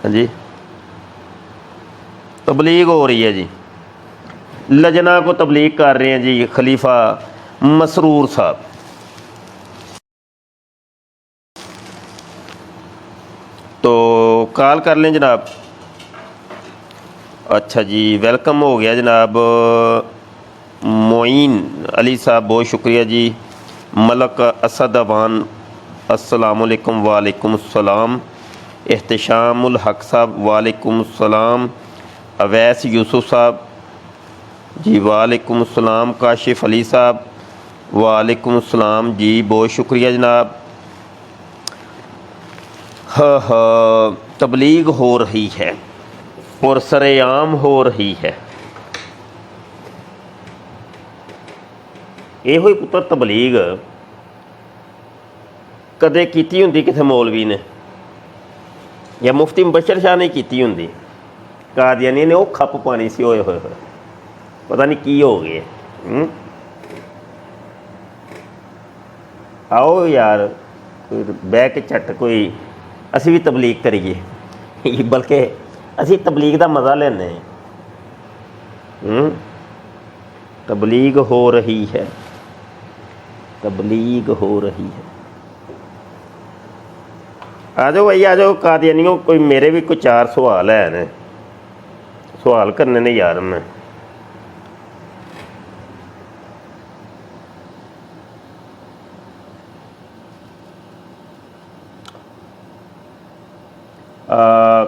ہاں جی تبلیغ ہو رہی ہے جی، لجنا کو تبلیغ کر رہے ہیں جی خلیفہ مسرور صاحب۔ تو کال کر لیں جناب۔ اچھا جی ویلکم ہو گیا جناب معین علی صاحب، بہت شکریہ جی۔ ملک اسد اوان السلام علیکم۔ وعلیکم السلام۔ احتشام الحق صاحب وعلیکم السلام۔ اویس یوسف صاحب جی وعلیکم السلام۔ کاشف علی صاحب وعلیکم السلام جی، بہت شکریہ جناب۔ ہاں تبلیغ ہو رہی ہے اور سر عام ہو رہی ہے۔ یہ ہوئی پتر تبلیغ کدے کیتی ہوندی کسی مولوی نے یا مفتی مبشر شاہ نے کیتی ہوندی، قادیانی نے وہ کھپ پانی سی ہوئے ہوئے پتہ نہیں کی ہو گئے۔ آؤ یار بہ کے چٹ کوئی اسی بھی تبلیغ کریے، بلکہ اسی تبلیغ دا مزہ لینے ہیں۔ تبلیغ ہو رہی ہے، تبلیغ ہو رہی ہے۔ آ جاؤ بھائی آ جاؤ قادیانیوں، کوئی میرے بھی کوئی چار سوال ہیں، سوال کرنے نے یار میں۔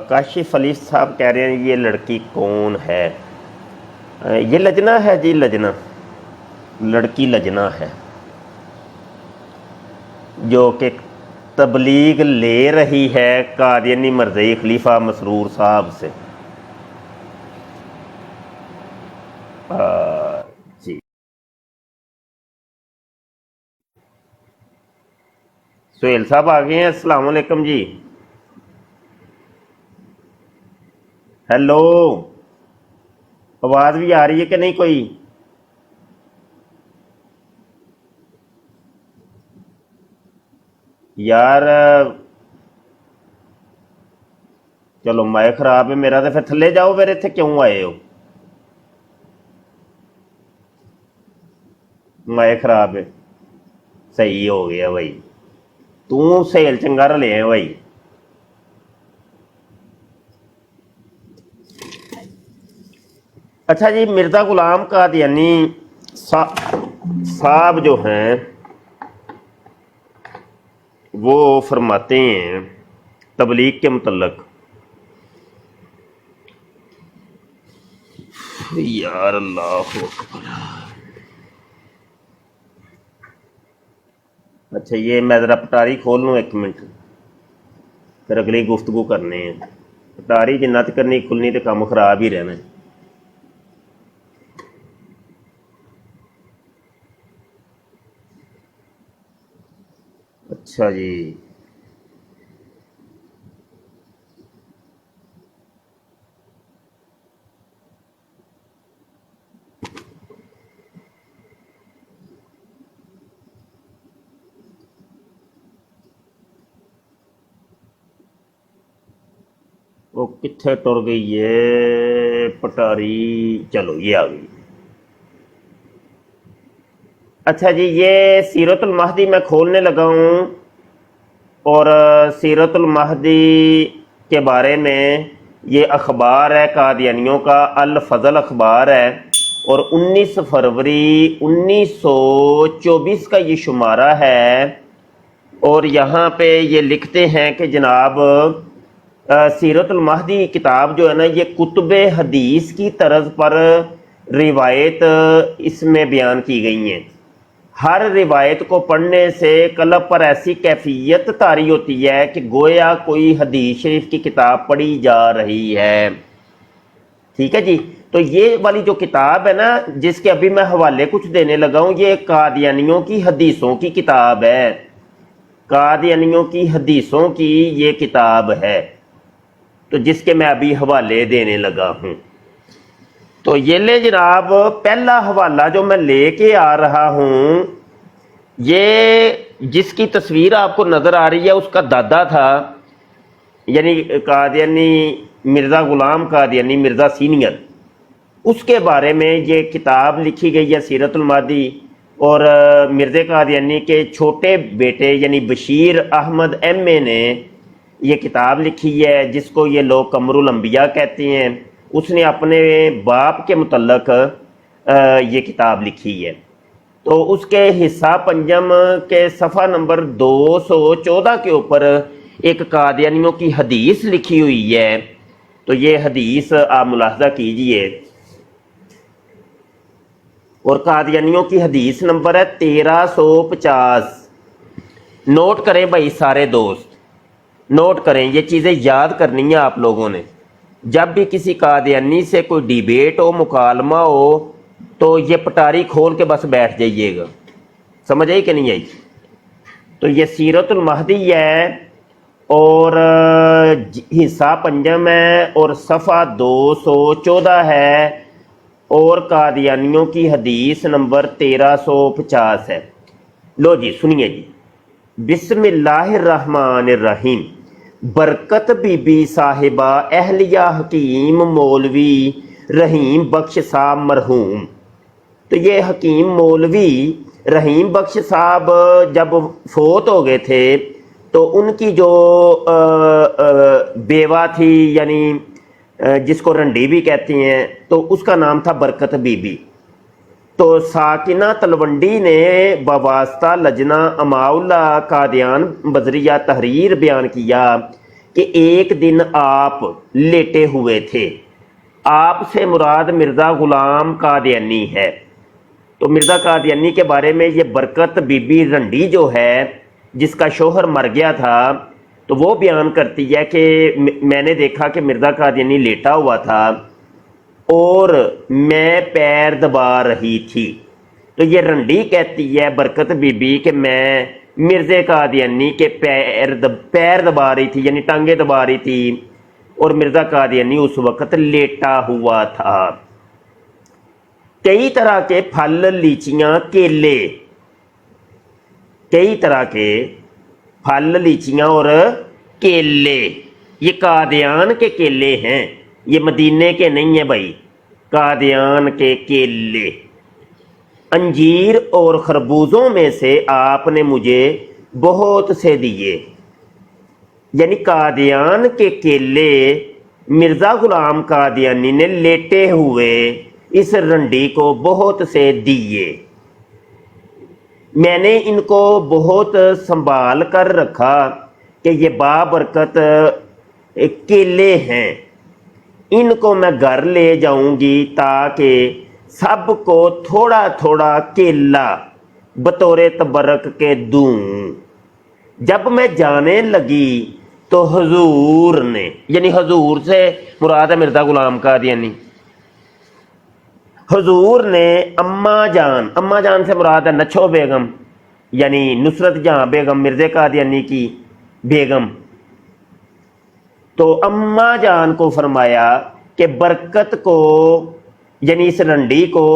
کاشف علی صاحب کہہ رہے ہیں یہ لڑکی کون ہے؟ یہ لجنا ہے جی، لجنا لڑکی لجنا ہے جو کہ تبلیغ لے رہی ہے قادیانی مرزئی خلیفہ مسرور صاحب سے۔ جی سہیل صاحب آ گئے ہیں، السلام علیکم جی۔ ہیلو آواز بھی آ رہی ہے کہ نہیں کوئی؟ یار چلو مائک خراب ہے میرا، تو پھر تھلے جاؤ، پھر اتنے کیوں آئے ہو؟ مائک خراب ہے، صحیح ہو گیا بھائی، تو سہیل چنگا رلے ہیں بھائی۔ اچھا جی مرزا غلام قادیانی صاحب جو ہیں وہ فرماتے ہیں تبلیغ کے متعلق، یار اللہ اکبر۔ اچھا یہ میں ذرا پٹاری کھول لوں ایک منٹ، پھر اگلی گفتگو کرنے ہیں۔ پٹاری جنہ تک نہیں کھلنی تو کام خراب ہی رہنا ہے۔ اچھا جی وہ کتنے ٹر گئی ہے پٹاری؟ چلو یہ آ گئی۔ اچھا جی یہ سیرت المہدی میں کھولنے لگا ہوں، اور سیرت المہدی کے بارے میں یہ اخبار ہے قادیانیوں کا، الفضل اخبار ہے، اور 19 فروری 1924 کا یہ شمارہ ہے، اور یہاں پہ یہ لکھتے ہیں کہ جناب سیرت المہدی کتاب جو ہے نا یہ کتب حدیث کی طرز پر روایت اس میں بیان کی گئی ہیں۔ ہر روایت کو پڑھنے سے قلب پر ایسی کیفیت طاری ہوتی ہے کہ گویا کوئی حدیث شریف کی کتاب پڑھی جا رہی ہے۔ ٹھیک ہے جی، تو یہ والی جو کتاب ہے نا جس کے ابھی میں حوالے کچھ دینے لگا ہوں، یہ قادیانیوں کی حدیثوں کی کتاب ہے، قادیانیوں کی حدیثوں کی یہ کتاب ہے، تو جس کے میں ابھی حوالے دینے لگا ہوں۔ تو یہ لے جناب پہلا حوالہ جو میں لے کے آ رہا ہوں، یہ جس کی تصویر آپ کو نظر آ رہی ہے اس کا دادا تھا، یعنی قادیانی مرزا غلام قادیانی مرزا سینئر، اس کے بارے میں یہ کتاب لکھی گئی ہے سیرت المہدی، اور مرزا قادیانی کے چھوٹے بیٹے یعنی بشیر احمد ایم اے نے یہ کتاب لکھی ہے جس کو یہ لوگ قمر الانبیاء کہتے ہیں۔ اس نے اپنے باپ کے متعلق یہ کتاب لکھی ہے۔ تو اس کے حصہ پنجم کے صفحہ نمبر 214 کے اوپر ایک قادیانیوں کی حدیث لکھی ہوئی ہے، تو یہ حدیث آپ ملاحظہ کیجئے، اور قادیانیوں کی حدیث نمبر ہے 1350۔ نوٹ کریں بھائی سارے دوست، نوٹ کریں، یہ چیزیں یاد کرنی ہیں آپ لوگوں نے۔ جب بھی کسی قادیانی سے کوئی ڈیبیٹ ہو، مکالمہ ہو، تو یہ پٹاری کھول کے بس بیٹھ جائیے گا۔ سمجھ آئی کہ نہیں آئی؟ تو یہ سیرت المہدی ہے، اور حصہ پنجم ہے، اور صفحہ 214 ہے، اور قادیانیوں کی حدیث نمبر 1350 ہے۔ لو جی سنیے جی، بسم اللہ الرحمن الرحیم۔ برکت بی بی صاحبہ اہلیہ حکیم مولوی رحیم بخش صاحب مرحوم۔ تو یہ حکیم مولوی رحیم بخش صاحب جب فوت ہو گئے تھے تو ان کی جو بیوہ تھی، یعنی جس کو رنڈی بھی کہتے ہیں، تو اس کا نام تھا برکت بی بی۔ تو ساکنہ تلونڈی نے بواسطہ لجنہ اماؤلہ قادیان بذریعہ تحریر بیان کیا کہ ایک دن آپ لیٹے ہوئے تھے، آپ سے مراد مرزا غلام قادیانی ہے۔ تو مرزا قادیانی کے بارے میں یہ برکت بی بی رنڈی جو ہے، جس کا شوہر مر گیا تھا، تو وہ بیان کرتی ہے کہ میں نے دیکھا کہ مرزا قادیانی لیٹا ہوا تھا اور میں پیر دبا رہی تھی۔ تو یہ رنڈی کہتی ہے برکت بی بی کہ میں مرزا قادیانی کے پیر دبا رہی تھی، یعنی ٹانگیں دبا رہی تھی، اور مرزا قادیانی اس وقت لیٹا ہوا تھا۔ کئی طرح کے پھل، لیچیاں، کیلے، کئی طرح کے پھل، لیچیاں اور کیلے، یہ قادیان کے کیلے ہیں، یہ مدینے کے نہیں ہیں بھائی، قادیان کے کیلے، انجیر اور خربوزوں میں سے آپ نے مجھے بہت سے دیے۔ یعنی قادیان کے کیلے مرزا غلام قادیانی نے لیٹے ہوئے اس رنڈی کو بہت سے دیے۔ میں نے ان کو بہت سنبھال کر رکھا کہ یہ بابرکت کیلے ہیں، ان کو میں گھر لے جاؤں گی تاکہ سب کو تھوڑا تھوڑا کیلا بطور تبرک کے دوں۔ جب میں جانے لگی تو حضور نے، یعنی حضور سے مراد ہے مرزا غلام قادیانی، حضور نے اماں جان سے مراد ہے نچھو بیگم، یعنی نصرت جہاں بیگم مرزا قادیانی کی بیگم، تو اماں جان کو فرمایا کہ برکت کو، یعنی اس رنڈی کو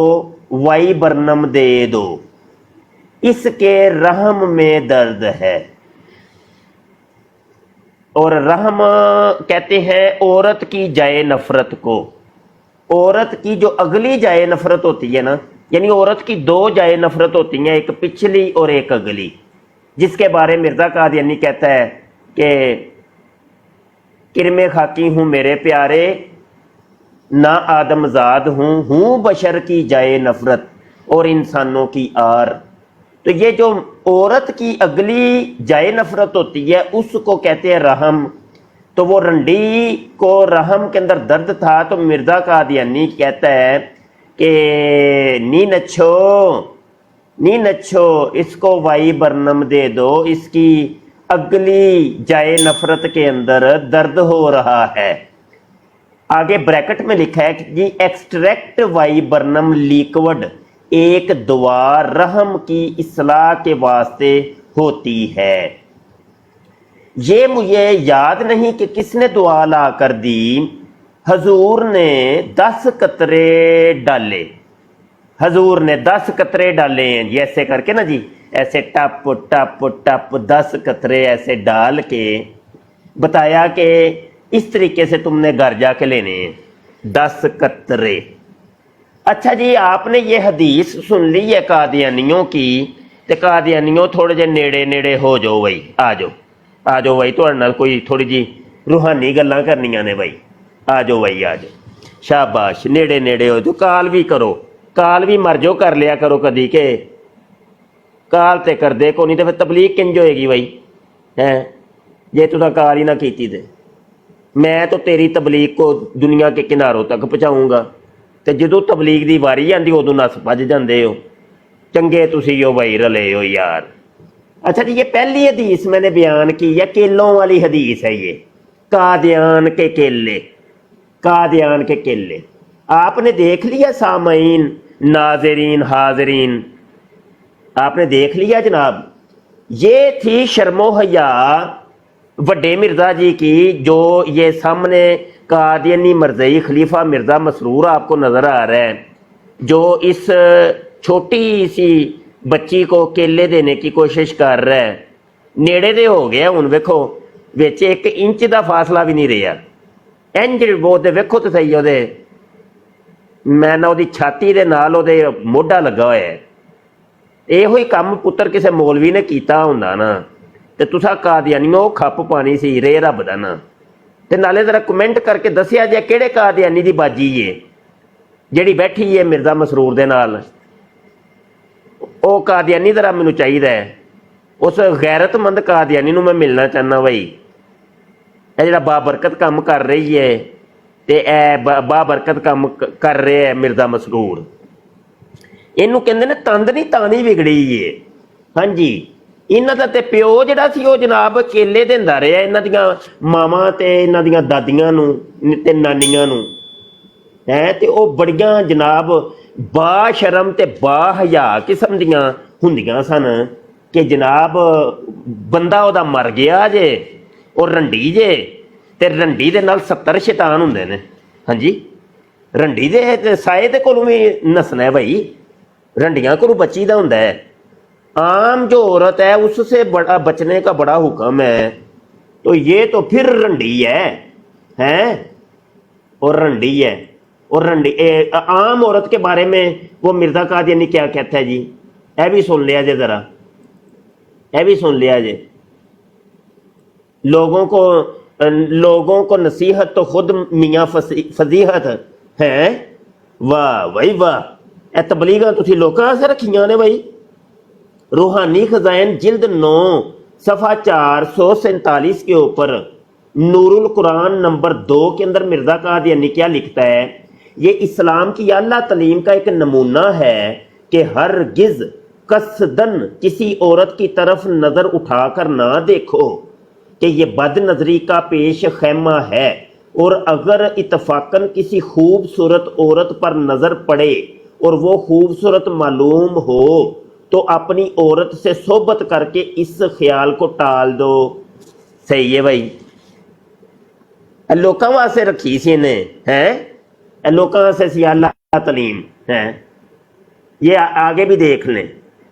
وائی برنم دے دو، اس کے رحم میں درد ہے۔ اور رحم کہتے ہیں عورت کی جائے نفرت کو، عورت کی جو اگلی جائے نفرت ہوتی ہے نا، یعنی عورت کی دو جائے نفرت ہوتی ہیں، ایک پچھلی اور ایک اگلی، جس کے بارے مرزا قادیانی کہتا ہے کہ کرم خاکی ہوں میرے پیارے، نہ آدم زاد ہوں بشر کی جائے نفرت اور انسانوں کی آر۔ تو یہ جو عورت کی اگلی جائے نفرت ہوتی ہے اس کو کہتے ہیں رحم۔ تو وہ رنڈی کو رحم کے اندر درد تھا، تو مرزا قادیانی کہتا ہے کہ نی نچھو اس کو وائی برنم دے دو، اس کی اگلی جائے نفرت کے اندر درد ہو رہا ہے۔ آگے بریکٹ میں لکھا ہے کہ جی ایکسٹریکٹ وائی برنم لیکوڈ ایک دعا رحم کی اصلاح کے واسطے ہوتی ہے۔ یہ مجھے یاد نہیں کہ کس نے دعا لا کر دی، حضور نے 10 قطرے ڈالے، حضور نے 10 قطرے ڈالے ہیں جی، ایسے کر کے نا جی، ایسے ٹپ ٹپ ٹپ 10 قطرے ایسے ڈال کے بتایا کہ اس طریقے سے تم نے گھر جا کے لینے ہیں 10 قطرے۔ اچھا جی، آپ نے یہ حدیث سن لی ہے قادیانیوں کی، تے قادیانیوں تھوڑے جے نیڑے نیڑے ہو جاؤ بھائی، آ جاؤ بھائی، تھوڑے نال کوئی تھوڑی جی روحانی گلاں کرنیاں نے بھائی، آ جاؤ بھائی، آ جاؤ، شاباش، نیڑے نیڑے ہو جو، کال بھی کرو، کال بھی مر جو کر لیا کرو کدی، کہ کال تے کر دے کو نہیں تو پھر تبلیغ کنج ہوئے گی بھائی، ہیں جے تو کال ہی نہ کیتی دے، میں تو تیری تبلیغ کو دنیا کے کناروں تک پہنچاؤں گا، تے جدو تبلیغ دی واری آندی ادو نس بج جاندے ہو، چنگے تسی ہو بھائی، رلے ہو یار۔ اچھا جی، یہ پہلی حدیث میں نے بیان کی ہے، کیلوں والی حدیث ہے یہ، قادیان کے کیلے، قادیان کے کیلے۔ آپ نے دیکھ لیا سامعین، ناظرین، حاضرین، آپ نے دیکھ لیا جناب، یہ تھی شرم و حیا وڈے مرزا جی کی، جو یہ سامنے قادیانی مرزائی خلیفہ مرزا مسرور آپ کو نظر آ رہا ہے، جو اس چھوٹی سی بچی کو کیلے دینے کی کوشش کر رہا ہے، نیڑے دے ہو گیا ہوں، ویکھو ویچے 1 انچ دا فاصلہ بھی نہیں رہا، انج وہ دے ویکھو تو صحیح، وہ دے میں نہ دی چھاتی دے نال وہ دے موڈا لگا ہوا ہے۔ یہ ہوئی کام پتر کسے مولوی نے کیتا ہوندا نا تے تسا قادیانیوں کھپ پانی سی رے رب دا نا، تے نالے ذرا کمنٹ کر کے دسیا جے کیڑے قادیانی دی باجی ہے جیڑی بیٹھی ہے مرزا مسرور دے نال، او قادیانی ذرا مینوں چاہیدا ہے، اس غیرت مند قادیانی نوں میں ملنا چاہنا بھائی، اے جڑا بابرکت کام کر رہی ہے تے اے بابرکت کام کر رہے ہے مرزا مسرور، اینوں کہندے نے تند نہیں تانی بگڑی ہے۔ ہاں جی، انہاں دا تے پیو جڑا سی وہ جناب کیلے دیندا رہیا انہاں دیاں ماواں تے انہاں دیاں دادیاں نوں تے نانیاں نوں، تے او بڑیاں جناب با شرم تے با حیا قسم دیاں ہوندیاں سن، کہ جناب بندہ او دا مر گیا جے اور رنڈی جے، تے رنڈی دے نال 70 شیطان ہوندے نے۔ ہاں جی، رنڈی دے سائے دے کولوں بھی نسنا ہے بھائی، رنڈیاں کو بچی دا ہوندا ہے۔ عام جو عورت ہے اس سے بڑا بچنے کا بڑا حکم ہے، تو یہ تو پھر رنڈی ہے، ہیں اور رنڈی ہے، اور رنڈی عام عورت کے بارے میں وہ مرزا قادیانی کیا کہتا ہے جی، اے بھی سن لیا جے ذرا، اے بھی سن لیا جے، لوگوں کو نصیحت تو خود میاں فضیحت ہے، واہ بھائی واہ، اے تبلیغاں تسی لوکاں سے رکھیاں نے بھائی۔ روحانی خزائن جلد 9 صفحہ 447 کے اوپر نور القرآن نمبر 2 کے اندر مرزا قادیانی کیا لکھتا ہے، یہ اسلام کی اعلیٰ تعلیم کا ایک نمونہ ہے کہ ہرگز قصدن کسی عورت کی طرف نظر اٹھا کر نہ دیکھو، کہ یہ بد نظری کا پیش خیمہ ہے، اور اگر اتفاقاً کسی خوبصورت عورت پر نظر پڑے اور وہ خوبصورت معلوم ہو تو اپنی عورت سے صحبت کر کے اس خیال کو ٹال دو۔ صحیح ہے بھائی، لوکاں واسطے رکھی سی نے، ہیں لوکاں واسطے سی اللہ تعلیم ہے۔ یہ آگے بھی دیکھ لیں،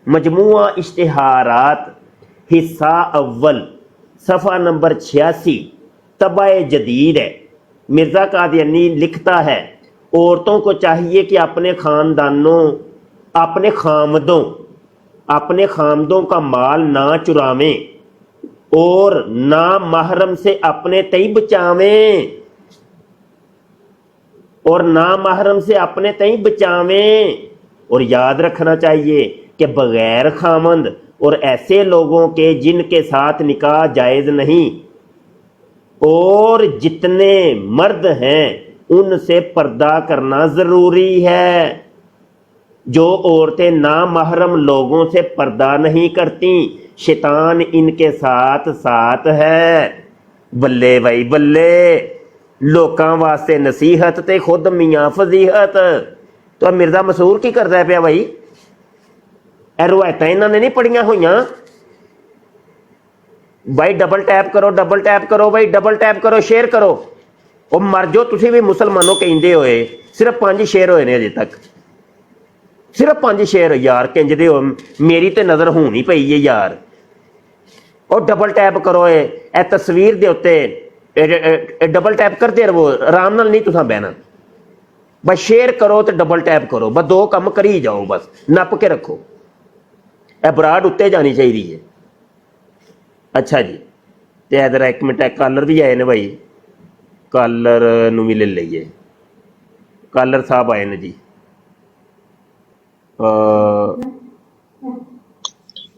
مجموعہ اشتہارات حصہ اول صفحہ نمبر 86 طبع جدید ہے۔ مرزا قادیانی لکھتا ہے، عورتوں کو چاہیے کہ اپنے خامدوں کا مال نہ چرائیں اور نہ محرم سے اپنے تئی بچاویں، اور یاد رکھنا چاہیے کہ بغیر خامند اور ایسے لوگوں کے جن کے ساتھ نکاح جائز نہیں، اور جتنے مرد ہیں ان سے پردہ کرنا ضروری ہے۔ جو عورتیں نامحرم لوگوں سے پردہ نہیں کرتی، شیطان ان کے ساتھ ساتھ ہے۔ بلے بھائی بلے، لوکاں واسطے نصیحت تے خود میاں فضیحت۔ تو مرزا مسرور کی کردا ہے پیا بھائی؟ اے روایتاں انہاں نے نہیں پڑھیاں ہوئیاں بھائی؟ ڈبل ٹیپ کرو بھائی، ڈبل ٹیپ کرو، شیئر کرو، اور مر جو تسی بھی مسلمانوں کہندے ہوئے، صرف 5 شیئر ہوئے نے اجے تک، صرف 5 شیئر یار، کنج دے ہو، میری تے نظر ہونی پئی ہے یار، اور ڈبل ٹیپ کرو، ਇਹ ਤਸਵੀਰ ਦੇ ਉੱਤੇ ਡਬਲ ਟੈਪ ਕਰਦੇ ਰਹੋ, ਆਰਾਮ ਨਾਲ ਨਹੀਂ ਤੁਸੀਂ ਬਹਿਣਾ, ਬਸ ਸ਼ੇਅਰ ਕਰੋ ਤੇ ਡਬਲ ਟੈਪ ਕਰੋ, ਬਸ ਦੋ ਕੰਮ ਕਰੀ ਜਾਓ, ਬਸ ਨੱਪ ਕੇ ਰੱਖੋ, ਇਹ ਬਰਾਡ ਉੱਤੇ ਜਾਣੀ ਚਾਹੀਦੀ ਹੈ। ਅੱਛਾ ਜੀ, ਤੇ ਇਧਰ ਇੱਕ ਮਿੰਟ ਕਾਲਰ ਵੀ ਆਏ ਨੇ ਭਾਈ, ਕਾਲਰ ਨੂੰ ਵੀ ਲੈ ਲਈਏ, ਕਾਲਰ ਸਾਹਿਬ ਆਏ ਨੇ ਜੀ।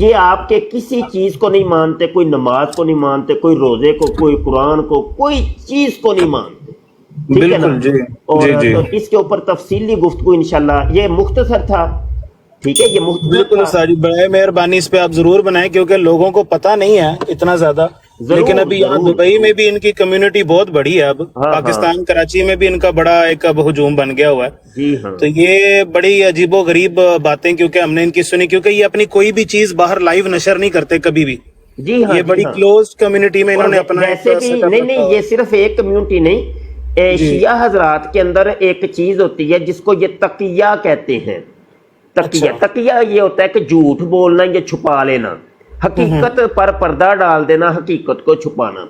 یہ آپ کے کسی چیز کو نہیں مانتے, کوئی نماز کو نہیں مانتے, کوئی روزے کو, کوئی قرآن کو, کوئی چیز کو نہیں مانتے, ٹھیک ہے نا. بالکل جی اور جی جی تو اس کے اوپر تفصیلی گفتگو انشاءاللہ, یہ مختصر تھا, ٹھیک ہے, یہ مختصر بالکل تھا. استاد جی, برائے مہربانی اس پہ آپ ضرور بنائیں کیونکہ لوگوں کو پتہ نہیں ہے اتنا زیادہ. ضرور, لیکن ابھی یہاں ضرور. دبئی میں بھی ان کی کمیونٹی بہت بڑی ہے اب. ہاں, پاکستان کراچی میں بھی ان کا بڑا ایک اب ہجوم بن گیا ہوا ہے. جی ہاں, تو یہ بڑی عجیب و غریب باتیں کیونکہ ہم نے ان کی سنی, کیونکہ یہ اپنی کوئی بھی چیز باہر لائیو نشر نہیں کرتے کبھی بھی. جی ہاں, یہ جی بڑی ہاں. کلوزڈ کمیونٹی میں انہوں نے اور اپنا ویسے بھی نہیں نہیں, یہ صرف ایک کمیونٹی نہیں, جی. شیعہ حضرات کے اندر ایک چیز ہوتی ہے جس کو یہ تقیہ کہتے ہیں. تقیہ, اچھا. تقیہ یہ ہوتا ہے کہ جھوٹ بولنا یا چھپا لینا, حقیقت پر پردہ ڈال دینا, حقیقت کو چھپانا.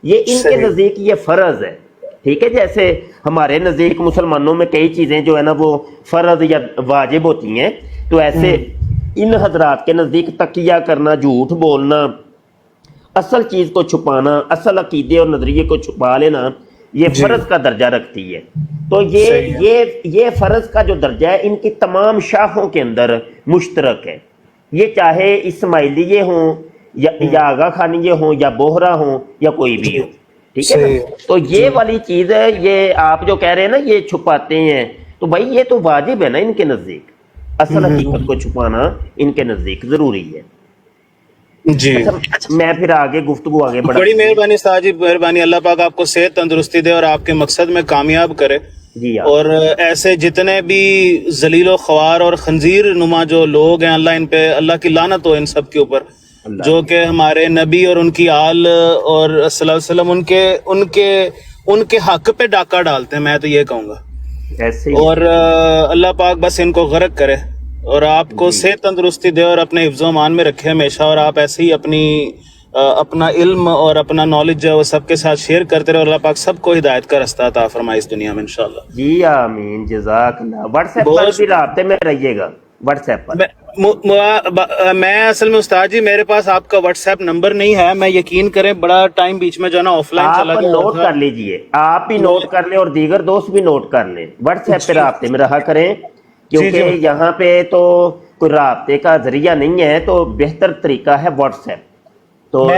یہ ان کے صحیح. نزدیک یہ فرض ہے, ٹھیک ہے. جیسے ہمارے نزدیک مسلمانوں میں کئی چیزیں جو ہے نا وہ فرض یا واجب ہوتی ہیں, تو ایسے ان حضرات کے نزدیک تقیہ کرنا, جھوٹ بولنا, اصل چیز کو چھپانا, اصل عقیدے اور نظریے کو چھپا لینا, یہ جی. فرض کا درجہ رکھتی ہے. تو صحیح ہے. یہ فرض کا جو درجہ ہے ان کی تمام شاخوں کے اندر مشترک ہے. یہ چاہے اسماعیلیے ہوں یا آغا خانیے ہوں یا بوہرا ہوں یا کوئی بھی ہو, ٹھیک ہے نا. صحیح. تو یہ والی چیز ہے, یہ آپ جو کہہ رہے ہیں نا یہ چھپاتے ہیں, تو بھائی یہ تو واجب ہے نا ان کے نزدیک, اصل حقیقت کو چھپانا ان کے نزدیک ضروری ہے. جی. اچھا, میں پھر آگے گفتگو آگے بڑھا. بڑی مہربانی استاد جی, مہربانی. اللہ پاک آپ کو صحت تندرستی دے اور آپ کے مقصد میں کامیاب کرے. جی اور ایسے جتنے بھی ذلیل و خوار اور خنزیر نما جو لوگ ہیں, اللہ ان پہ, اللہ کی لعنت ہو ان سب کے اوپر, اللہ جو کہ ہمارے نبی اور ان کی آل اور صلی اللہ علیہ وسلم ان کے حق پہ ڈاکہ ڈالتے ہیں, میں تو یہ کہوں گا. ایسے ہی. اور اللہ پاک بس ان کو غرق کرے اور آپ کو صحت تندرستی دے اور اپنے حفظ و امان میں رکھے ہمیشہ, اور آپ ایسے ہی اپنا علم اور اپنا نالج جو ہے وہ سب کے ساتھ شیئر کرتے رہے, اور اللہ پاک سب کو ہدایت کا رستہ عطا فرمائے اس دنیا میں انشاءاللہ. جی آمین, جزاک اللہ. واٹس ایپ پر بھی رابطے میں رہیے گا, واٹس ایپ پر. میں اصل میں استاد جی میرے پاس آپ کا واٹس ایپ نمبر نہیں ہے, میں یقین کریں بڑا ٹائم بیچ میں جو ہے نا آف لائن چلا آپ گیا نوٹ تھا. کر لیجئے, آپ بھی نوٹ کر لیں اور دیگر دوست بھی نوٹ کر لیں, واٹس ایپ پہ رابطے میں رہا کریں, کیونکہ یہاں پہ تو کوئی رابطے کا ذریعہ نہیں ہے, تو بہتر طریقہ ہے واٹس ایپ. تو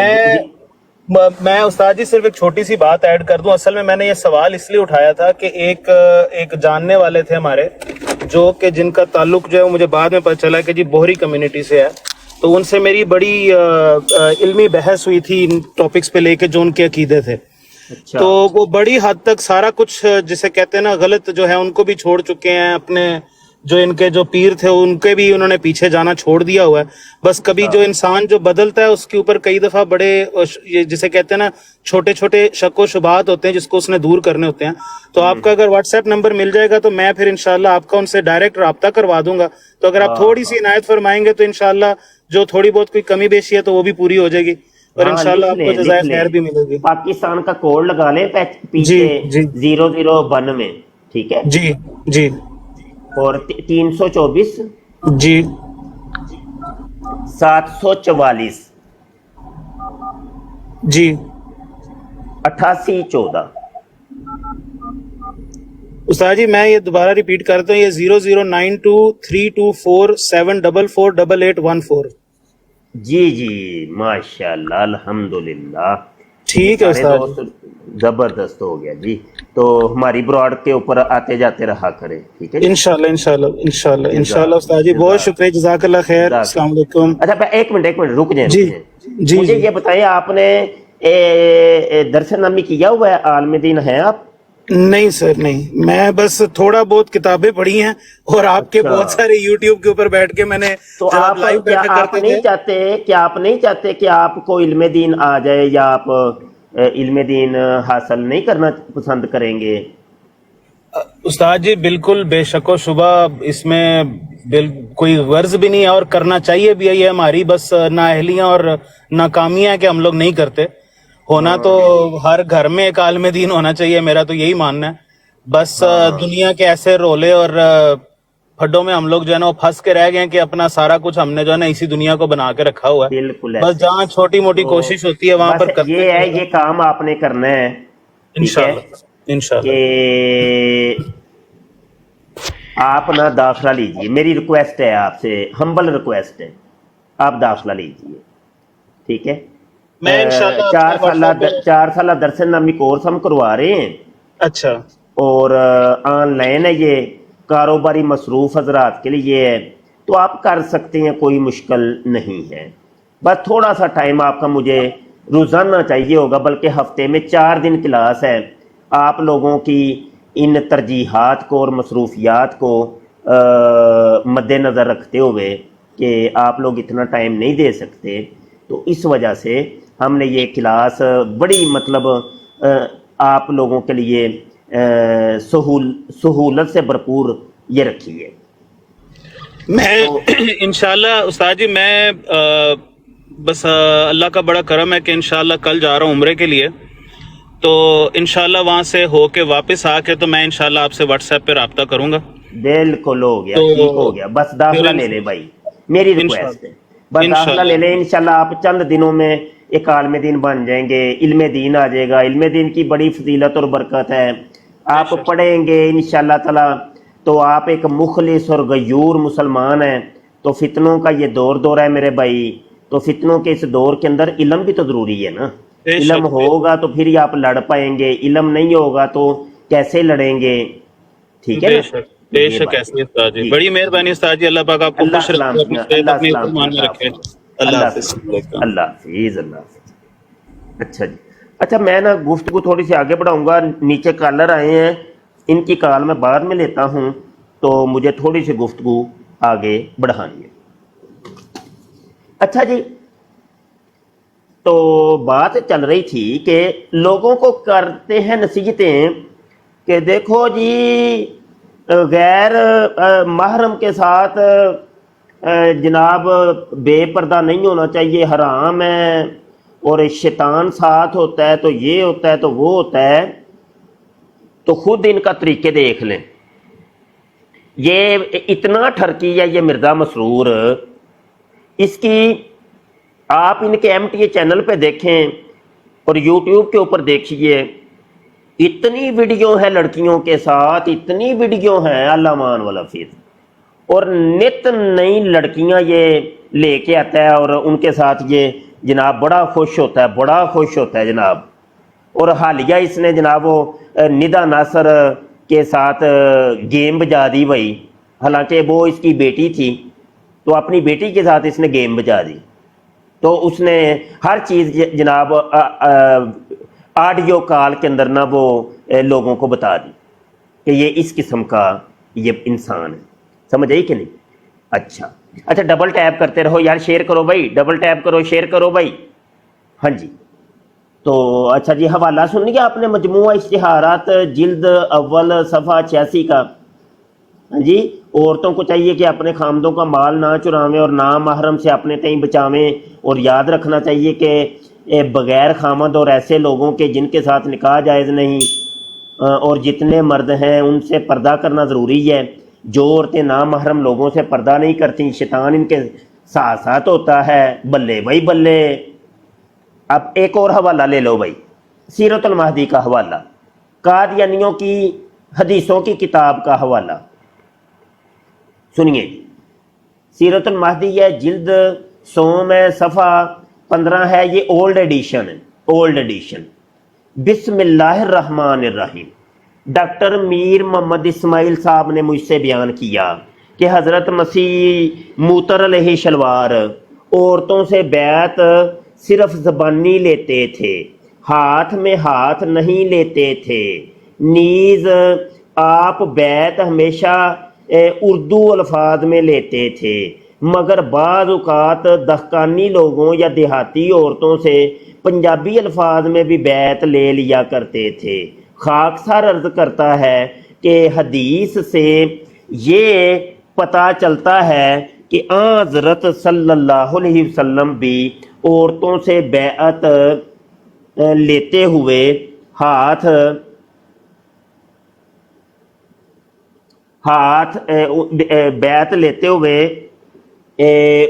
میں استاد جی صرف ایک چھوٹی سی بات ایڈ کر دوں. اصل میں نے یہ سوال اس لیے اٹھایا تھا کہ ایک جاننے والے تھے ہمارے, جو کہ جن کا تعلق جو ہے مجھے بعد میں پتہ چلا کہ جی بوہری کمیونٹی سے ہے, تو ان سے میری بڑی علمی بحث ہوئی تھی ان ٹاپکس پہ لے کے جو ان کے عقیدے تھے. تو وہ بڑی حد تک سارا کچھ جسے کہتے ہیں نا غلط جو ہے ان کو بھی چھوڑ چکے ہیں, اپنے جو ان کے جو پیر تھے ان کے بھی انہوں نے پیچھے جانا چھوڑ دیا ہوا ہے. بس کبھی جو انسان جو بدلتا ہے اس کے اوپر کئی دفعہ بڑے جسے کہتے ہیں نا چھوٹے چھوٹے شک و شبہات ہوتے ہیں جس کو اس نے دور کرنے ہوتے ہیں. تو آپ کا اگر واٹس ایپ نمبر مل جائے گا تو میں پھر انشاءاللہ آپ کا ان سے ڈائریکٹ رابطہ کروا دوں گا. تو اگر آپ تھوڑی سی عنایت فرمائیں گے تو انشاءاللہ جو تھوڑی بہت کوئی کمی بیشی ہے تو وہ بھی پوری ہو جائے گی, اور انشاءاللہ آپ کو جزائے خیر بھی ملے گی. پاکستان کا کوڈ لگا لیں پیچھے 0092, ٹھیک ہے جی جی, اور 324 جی 744 جی 8814. استاد جی میں یہ دوبارہ ریپیٹ کرتا ہوں, یہ 00923247448814. جی جی, ماشاءاللہ, الحمدللہ, ٹھیک ہے استاد جی, زبردست ہو گیا جی. تو ہماری براڈ کے اوپر آتے جاتے رہا کریں, ٹھیک ہے انشاءاللہ انشاءاللہ انشاءاللہ. استاد جی بہت شکریہ, جزاک اللہ خیر, السلام علیکم. اچھا ایک منٹ رک جائیں. جی جی, مجھے یہ بتائیں, آپ نے درس نامی کیا ہوا ہے, عالم دین ہیں آپ؟ نہیں سر نہیں, میں بس تھوڑا بہت کتابیں پڑھی ہیں اور آپ کے بہت سارے یوٹیوب کے اوپر بیٹھ کے میں نے, تو آپ نہیں چاہتے کہ آپ کو علم دین آ جائے, یا آپ علم دین حاصل نہیں کرنا پسند کریں گے؟ استاد جی بالکل بے شک و شبہ اس میں کوئی غرض بھی نہیں ہے, اور کرنا چاہیے بھی ہے. یہ ہماری بس نااہلیاں اور ناکامیاں ہیں کہ ہم لوگ نہیں کرتے. ہونا تو ہر گھر میں ایک عالم دین ہونا چاہیے, میرا تو یہی ماننا ہے. بس دنیا کے ایسے رولے اور پھڈوں میں ہم لوگ جو ہے نا وہ پھنس کے رہ گئے ہیں کہ اپنا سارا کچھ ہم نے جو ہے نا اسی دنیا کو بنا کے رکھا ہوا ہے. بالکل, بس جہاں چھوٹی موٹی کوشش ہوتی ہے وہاں پر یہ ہے, یہ کام آپ نے کرنا ہے انشاءاللہ. کہ آپ نہ داخلہ لیجئے, میری ریکویسٹ ہے آپ سے, ہمبل ریکویسٹ ہے, آپ داخلہ لیجیے. ٹھیک ہے. میں انشاءاللہ 4 سالہ درس نامی کورس ہم کروا رہے ہیں. اچھا اور آن لائن ہے یہ, کاروباری مصروف حضرات کے لیے ہے, تو آپ کر سکتے ہیں, کوئی مشکل نہیں ہے. بس تھوڑا سا ٹائم آپ کا مجھے روزانہ چاہیے ہوگا, بلکہ ہفتے میں 4 دن کلاس ہے. آپ لوگوں کی ان ترجیحات کو اور مصروفیات کو مد نظر رکھتے ہوئے کہ آپ لوگ اتنا ٹائم نہیں دے سکتے, تو اس وجہ سے ہم نے یہ کلاس بڑی مطلب آپ لوگوں کے لیے سہولت سے بھرپور یہ رکھی ہے. میں انشاءاللہ استاد جی میں بس اللہ کا بڑا کرم ہے کہ انشاءاللہ کل جا رہا ہوں عمرے کے لیے, تو انشاءاللہ وہاں سے ہو کے واپس آ کے تو میں انشاءاللہ آپ سے واٹس ایپ پہ رابطہ کروں گا. بالکل ہو گیا, تو ٹھیک ہو گیا. بس داخلہ لے لے بھائی, میری ریکویسٹ ہے, بس داخلہ لے لیں. انشاءاللہ آپ چند دنوں میں ایک عالم دین بن جائیں گے, علم دین آ جائے گا. علم دین کی بڑی فضیلت اور برکت ہے. آپ پڑھیں گے انشاءاللہ تعالی تو آپ ایک مخلص اور غیور مسلمان ہیں. تو فتنوں کا یہ دور ہے میرے بھائی, تو فتنوں کے اس دور کے اندر علم بھی تو ضروری ہے نا. علم ہوگا تو پھر ہی آپ لڑ پائیں گے, علم نہیں ہوگا تو کیسے لڑیں گے. ٹھیک ہے نا. بے شک ایسے استاد جی, بڑی مہربانی استاد جی, اللہ پاک آپ کو خوش رکھے, اپنی صحت اپنی ایمان میں رکھے. اللہ حافظ. اللہ حافظ. اللہ حافظ. اچھا جی, اچھا میں نا گفتگو تھوڑی سی آگے بڑھاؤں گا. نیچے کالر آئے ہیں, ان کی کال میں بعد میں لیتا ہوں, تو مجھے تھوڑی سی گفتگو آگے بڑھانی ہے. اچھا جی, تو بات چل رہی تھی کہ لوگوں کو کرتے ہیں نصیحتیں کہ دیکھو جی غیر محرم کے ساتھ جناب بے پردہ نہیں ہونا چاہیے, حرام ہے, اور شیطان ساتھ ہوتا ہے تو یہ ہوتا ہے تو وہ ہوتا ہے. تو خود ان کا طریقے دیکھ لیں. یہ اتنا ٹھرکی ہے یہ مرزا مسرور, اس کی آپ ان کے ایم ٹی اے چینل پہ دیکھیں اور یوٹیوب کے اوپر دیکھیے, اتنی ویڈیو ہے لڑکیوں کے ساتھ, اتنی ویڈیو ہیں اللہ مان والا فیض, اور نت نئی لڑکیاں یہ لے کے آتا ہے اور ان کے ساتھ یہ جناب بڑا خوش ہوتا ہے, بڑا خوش ہوتا ہے جناب. اور حالیہ اس نے جناب وہ ندا ناصر کے ساتھ گیم بجا دی بھائی, حالانکہ وہ اس کی بیٹی تھی, تو اپنی بیٹی کے ساتھ اس نے گیم بجا دی. تو اس نے ہر چیز جناب آڈیو کال کے اندر نا وہ لوگوں کو بتا دی کہ یہ اس قسم کا یہ انسان ہے. سمجھ آئی کہ نہیں؟ اچھا ڈبل ٹیپ کرتے رہو یار, شیئر کرو بھائی, ڈبل ٹیپ کرو, شیئر کرو بھائی. ہاں جی, تو اچھا جی حوالہ سن لیا آپ نے, مجموعہ اشتہارات جلد اول صفحہ 86 کا. ہاں جی, عورتوں کو چاہیے کہ اپنے خامدوں کا مال نہ چرائیں اور نہ محرم سے اپنے تئیں بچاویں, اور یاد رکھنا چاہیے کہ بغیر خامد اور ایسے لوگوں کے جن کے ساتھ نکاح جائز نہیں, اور جتنے مرد ہیں ان سے پردہ کرنا ضروری ہے. جو عورتیں نامحرم لوگوں سے پردہ نہیں کرتی, شیطان ان کے ساتھ ساتھ ہوتا ہے. بلے بھائی بلے. اب ایک اور حوالہ لے لو بھائی, سیرت المہدی کا حوالہ, قادیانیوں کی حدیثوں کی کتاب کا حوالہ سنیے. سیرت المہدی ہے, جلد 100 میں صفحہ 15 ہے, یہ اولڈ ایڈیشن ہے, اولڈ ایڈیشن. بسم اللہ الرحمن الرحیم. ڈاکٹر میر محمد اسماعیل صاحب نے مجھ سے بیان کیا کہ حضرت مسیح موتر علیہ شلوار عورتوں سے بیعت صرف زبانی لیتے تھے, ہاتھ میں ہاتھ نہیں لیتے تھے. نیز آپ بیعت ہمیشہ اردو الفاظ میں لیتے تھے, مگر بعض اوقات دہقانی لوگوں یا دیہاتی عورتوں سے پنجابی الفاظ میں بھی بیعت لے لیا کرتے تھے. خاکسار عرض کرتا ہے کہ حدیث سے یہ پتہ چلتا ہے کہ حضرت صلی اللہ علیہ وسلم بھی عورتوں سے بیعت لیتے ہوئے بیعت لیتے ہوئے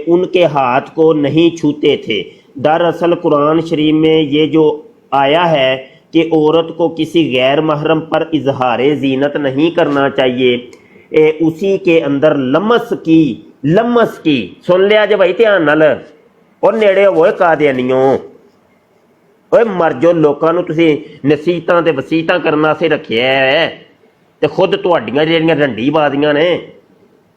ان کے ہاتھ کو نہیں چھوتے تھے. دراصل قرآن شریف میں یہ جو آیا ہے کہ عورت کو کسی غیر محرم پر اظہار زینت نہیں کرنا چاہیے, اسی کے اندر لمس کی ਲਮਸ ਕੀ ਸੁਣ ਲਿਆ ਜੇ ਭਾਈ ਧਿਆਨ ਨਾਲ ਉਹ ਨੇੜੇ ਹੋਏ ਕਾਦੀਆਨੀਓ ਓਏ ਮਰ ਜੋ ਲੋਕਾਂ ਨੂੰ ਤੁਸੀਂ ਨਸੀਹਤਾਂ ਤੇ ਵਸੀਤਾਂ ਕਰਨ ਵਾਸਤੇ ਰੱਖਿਆ ਹੈ ਤੇ ਖੁਦ ਤੁਹਾਡੀਆਂ ਜਿਹੜੀਆਂ ਰੰਡੀਬਾਜ਼ੀਆਂ ਨੇ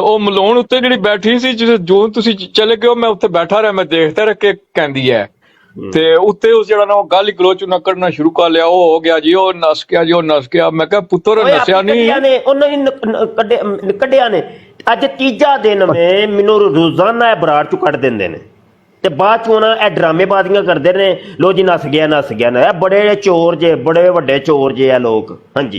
ਉਹ ਮਲਾਉਣ ਉੱਤੇ ਜਿਹੜੀ ਬੈਠੀ ਸੀ ਜੋ ਤੁਸੀਂ ਚਲੇ ਗਏ ਮੈਂ ਉੱਥੇ ਬੈਠਾ ਰਿਹਾ, ਮੈਂ ਦੇਖਦਾ ਰਿਹਾ ਕਿ ਕਹਿੰਦੀ ਹੈ ਤੇ ਉੱਤੇ ਉਸ ਜਿਹੜਾ ਨਾ ਉਹ ਗਾਲੀ ਗਲੋਚ ਨਾ ਕਰਨਾ ਸ਼ੁਰੂ ਕਰ ਲਿਆ। ਉਹ ਹੋ ਗਿਆ ਜੀ, ਉਹ ਨਸ ਗਿਆ ਜੀ, ਉਹ ਨਸ ਗਿਆ। ਮੈਂ ਕਿਹਾ ਪੁੱਤਰ ਓਏ ਨਸਿਆ ਆਪਣੀ ਨਹੀਂ। ਕੱਢਿਆ ਨੇ ਉਹਨਾਂ ਨੇ ਕੱਢਿਆ ਨੇ ਅੱਜ ਤੀਜਾ ਦਿਨ ਮੈਂ ਮੈਨੂੰ ਰੋਜ਼ਾਨਾ ਇਹ ਬਰਾੜ ਚੋਂ ਕੱਢ ਦਿੰਦੇ ਨੇ ਤੇ ਬਾਅਦ ਚੋਂ ਨਾ ਇਹ ਡਰਾਮੇਬਾਜ਼ੀਆਂ ਕਰਦੇ ਨੇ ਲੋ ਜੀ ਨਸ ਗਿਆ ਨਾ ਇਹ ਬੜੇ ਚੋਰ ਜੇ ਬੜੇ ਵੱਡੇ ਚੋਰ ਜੇ ਆ ਲੋਕ। ਹਾਂਜੀ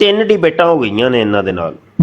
ਤਿੰਨ ਡਿਬੇਟਾਂ ਹੋ ਗਈਆਂ ਨੇ ਇਹਨਾਂ ਦੇ ਨਾਲ।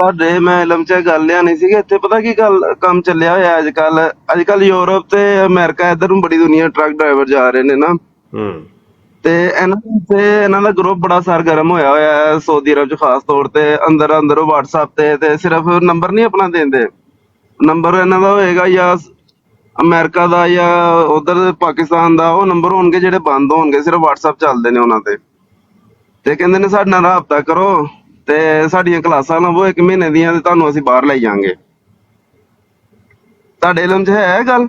ਤੁਹਾਡੇ ਮੈਂ ਇਲਮ ਚ ਗੱਲ ਲਿਆਣੀ ਸੀਗੀ। ਇੱਥੇ ਪਤਾ ਕੀ ਗੱਲ ਕੰਮ ਚੱਲਿਆ ਹੋਇਆ ਅੱਜ ਕੱਲ ਯੂਰਪ ਤੇ ਅਮਰੀਕਾ ਇੱਧਰ ਨੂੰ ਬੜੀ ਦੁਨੀਆ ਟਰੱਕ ਡਰਾਈਵਰ ਜਾ ਰਹੇ ਨੇ ਨਾ। ਤੇ ਇਹਨਾਂ ਦਾ ਗਰੁੱਪ ਬੜਾ ਸਰਗਰਮ ਹੋਇਆ ਹੈ ਸਊਦੀ ਅਰਬ ਚ, ਖਾਸ ਤੌਰ ਤੇ ਅੰਦਰ ਉਹ WhatsApp ਤੇ ਸਿਰਫ ਨੰਬਰ ਨਹੀਂ ਆਪਣਾ ਦਿੰਦੇ, ਨੰਬਰ ਇਹਨਾਂ ਦਾ ਹੋਏਗਾ ਜਾਂ ਅਮਰੀਕਾ ਦਾ ਜਾਂ ਉਧਰ ਪਾਕਿਸਤਾਨ ਦਾ, ਉਹ ਨੰਬਰ ਹੋਣਗੇ ਜਿਹੜੇ ਬੰਦ ਹੋਣਗੇ, ਸਿਰਫ WhatsApp ਚੱਲਦੇ ਨੇ ਉਹਨਾਂ ਤੇ ਕਹਿੰਦੇ ਨੇ ਸਾਡੇ ਨਾਲ ਰਾਬਤਾ ਕਰੋ ਤੇ ਸਾਡੀਆਂ ਕਲਾਸਾਂ ਲਵੋ 1 ਮਹੀਨੇ ਦੀਆਂ ਤੇ ਤੁਹਾਨੂੰ ਅਸੀਂ ਬਾਹਰ ਲੈ ਜਾਾਂਗੇ। ਤੁਹਾਡੇ ਇਲਮ ਚ ਹੈ ਇਹ ਗੱਲ?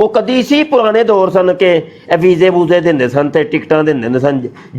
ਉਹ ਕਦੀ ਸੀ ਪੁਰਾਣੇ ਦੌਰ ਸਨ ਕਿ ਇਹ ਵੀਜ਼ੇ ਵੂਜ਼ੇ ਦਿੰਦੇ ਸਨ ਤੇ ਟਿਕਟਾਂ ਦਿੰਦੇ ਸਨ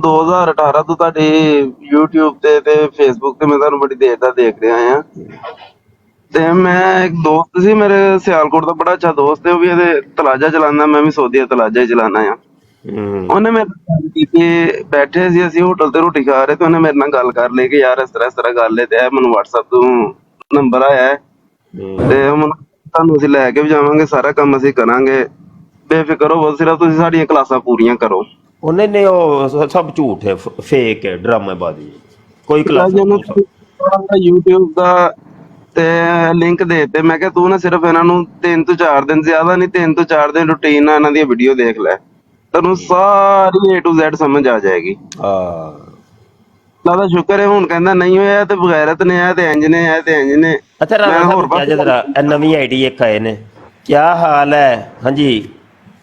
2018 ਤੋਂ ਤੁਹਾਡੇ YouTube ਤੇ Facebook ਤੇ ਮੈਂ ਤੁਹਾਨੂੰ ਬੜੀ ਦੇਰ ਦਾ ਦੇਖ ਰਿਹਾ ਆ। ਤੇ ਮੈਂ ਇੱਕ ਦੋਸਤ ਸੀ ਮੇਰੇ ਸਿਆਲਕੋਟ ਦਾ, ਬੜਾ ਅੱਛਾ ਦੋਸਤ ਹੈ, ਉਹ ਵੀ ਇਹਦੇ ਤਲਾਜਾ ਚਲਾਉਂਦਾ, ਮੈਂ ਵੀ ਸੋਧੀਆ ਤਲਾਜਾ ਹੀ ਚਲਾਉਂਦਾ ਆ। ਉਹਨੇ ਮੇਰੇ ਨਾਲ ਗੱਲ ਕੀਤੀ, ਬੈਠੇ ਸੀ ਅਸੀਂ ਹੋਟਲ ਤੇ ਰੋਟੀ ਖਾ ਰਹੇ ਤੇ ਉਹਨੇ ਮੇਰੇ ਨਾਲ ਗੱਲ ਕਰ ਲਈ ਕਿ ਯਾਰ ਇਸ ਤਰ੍ਹਾਂ ਗੱਲ ਹੈ ਤੇ ਇਹ ਮੈਨੂੰ WhatsApp ਤੋਂ ਨੰਬਰ ਆਇਆ ਤੇ ਤੁਹਾਨੂੰ ਅਸੀਂ ਲੈ ਕੇ ਵੀ ਜਾਵਾਂਗੇ, ਸਾਰਾ ਕੰਮ ਅਸੀਂ ਕਰਾਂਗੇ, ਬੇਫਿਕਰ ਹੋ, ਸਿਰਫ ਤੁਸੀਂ ਸਾਡੀਆਂ ਕਲਾਸਾਂ ਪੂਰੀਆਂ ਕਰੋ। ਉਹਨੇ ਨੇ ਉਹ ਸਭ ਝੂਠ ਹੈ, ਫੇਕ ਹੈ, ਡਰਾਮੇਬਾਜ਼ੀ, ਕੋਈ ਕਲਾਸ YouTube ਦਾ ਤੇ ਲਿੰਕ ਦੇ ਦਿੱਤੇ। ਮੈਂ ਕਿਹਾ ਤੂੰ ਨਾ ਸਿਰਫ ਇਹਨਾਂ ਨੂੰ 3 ਤੋਂ 4 ਦਿਨ, ਜ਼ਿਆਦਾ ਨਹੀਂ 3 ਤੋਂ 4 ਦਿਨ ਰੂਟੀਨ ਨਾਲ ਇਹਨਾਂ ਦੀਆਂ ਵੀਡੀਓ ਦੇਖ ਲੈ, ਤੈਨੂੰ ਸਾਰੀ A to Z ਸਮਝ ਆ ਜਾਏਗੀ। ਲਾਦਾ ਸ਼ੁਕਰ ਹੈ ਹੁਣ ਕਹਿੰਦਾ ਨਹੀਂ ਹੋਇਆ ਤੇ ਬਗੈਰਤ ਨੇ ਆ ਤੇ ਇੰਜ ਨੇ ਆ ਤੇ ਇੰਜ ਨੇ। ਅੱਛਾ ਰਾਣਾ ਸਾਹਿਬ ਜਰਾ ਨਵੀਂ ਆਈਡੀ ਇੱਕ ਆਏ ਨੇ, ਕੀ ਹਾਲ ਹੈ? ਹਾਂਜੀ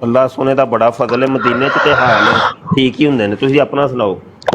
ਅੱਲਾ ਸੋਨੇ ਦਾ ਬੜਾ ਫਜ਼ਲ ਹੈ, ਮਦੀਨੇ 'ਚ ਤੇ ਹਾਲ ਠੀਕ ਹੀ ਹੁੰਦੇ ਨੇ। ਤੁਸੀਂ ਆਪਣਾ ਸੁਣਾਓ।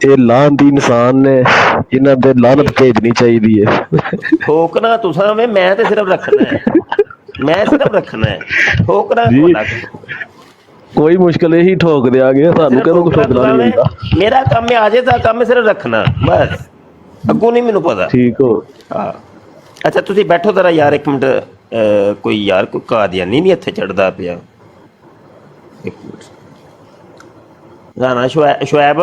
ਇਹ ਲਾਹਨਤੀ ਇਨਸਾਨ ਨੇ, ਇਹਨਾਂ ਦੇ ਲਾਹਨਤ ਭੇਜਣੀ ਚਾਹੀਦੀ ਹੈ। ਠੋਕਣਾ ਤੁਸਾਂ ਵੇ, ਮੈਂ ਤੇ ਸਿਰਫ ਰੱਖਣਾ ਹੈ, ਮੈਂ ਸਿਰਫ ਰੱਖਣਾ ਹੈ, ਠੋਕਣਾ ਤੁਹਾਡਾ ਕੋਈ ਮੁਸ਼ਕਲ ਇਹੀ ਠੋਕ ਦਿਆਂਗੇ, ਸਾਨੂੰ ਕਦੋਂ ਕੁਝ ਠੋਕਣਾ ਨਹੀਂ ਹੁੰਦਾ। ਮੇਰਾ ਕੰਮ ਹੈ ਆਜੇ ਦਾ ਕੰਮ ਸਿਰਫ ਰੱਖਣਾ ਬਸ, ਅੱਗੋਂ ਨਹੀਂ ਮੈਨੂੰ ਪਤਾ। ਠੀਕ ਹੋ? ਹਾਂ ਅੱਛਾ ਤੁਸੀਂ ਬੈਠੋ ਜ਼ਰਾ ਯਾਰ ਇੱਕ ਮਿੰਟ, ਕੋਈ ਯਾਰ ਕੋਈ ਕਾਦੀਆਨੀ ਨਹੀਂ ਇੱਥੇ ਚੜਦਾ ਪਿਆ। ਇੱਕ ਮਿੰਟ ਰਾਣਾ ਸ਼ੁਐਬ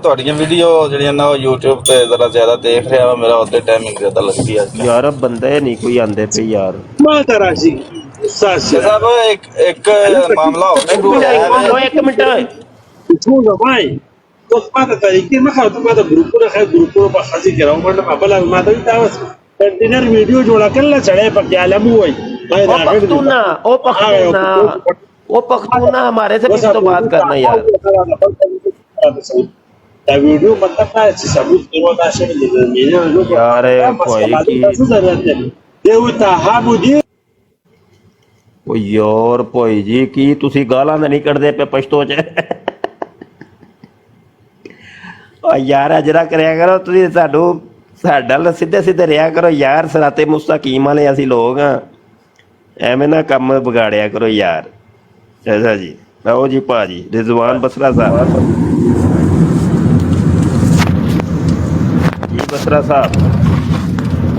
ਤੁਹਾਡੀਆਂ ਵੀਡੀਓ ਜਿਹੜੀਆਂ ਨਾ YouTube ਤੇ ਜ਼ਰਾ ਜ਼ਿਆਦਾ ਦੇਖ ਰਿਹਾ ਹਾਂ, ਮੇਰਾ ਉੱਤੇ ਟਾਈਮਿੰਗ ਜ਼ਿਆਦਾ ਲੱਗਦੀ ਹੈ ਯਾਰ। ਬੰਦੇ ਨਹੀਂ ਕੋਈ ਆਂਦੇ ਪਏ ਯਾਰ। ਮੈਂ ਕਰਾਂ ਸੀ ਸਾਹਿਬ ਇੱਕ ਮਾਮਲਾ ਹੋ ਗਿਆ। ਇੱਕ ਮਿੰਟ څنګه وای تو پاتې طریقې مخه ته ماته ګروپونه په خاصي کې راوړل، ما بل ما ته تاسو کنټینر ویډیو جوړه کړل، چړې په عالم وای او پختونا ہمارے سے کس تو بات کرنا یار। دا ویډیو مطلب دا چې ثبوت کړو دا شی دی یار کوئی کی دیو ته هابو دی ਉਹ ਯਾਰ ਭਾਈ ਜੀ ਕੀ ਤੁਸੀਂ ਗਾਲਾਂ ਤਾਂ ਨਹੀਂ ਕੱਢਦੇ ਪਏ ਪਸ਼ਤੋ ਚ? ਉਹ ਯਾਰ ਅਜਰਾ ਕਰਿਆ ਕਰੋ ਤੁਸੀਂ, ਸਾਨੂੰ ਸਾਡਾ ਨਾਲ ਸਿੱਧੇ ਸਿੱਧੇ ਰਿਹਾ ਕਰੋ ਯਾਰ, ਸਰਾਤੇ ਮੁਸਤਕੀਮ ਵਾਲੇ ਅਸੀਂ ਲੋਕ ਆ, ਐਵੇਂ ਨਾ ਕੰਮ ਵਿਗਾੜਿਆ ਕਰੋ ਯਾਰ। ਅੱਛਾ ਜੀ, ਆਓ ਜੀ ਭਾਜੀ ਰਿਜ਼ਵਾਨ ਬਸਰਾ ਸਾਹਿਬ ਜੀ। ਬਸਰਾ ਸਾਹਿਬ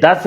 10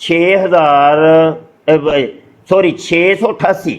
688 688।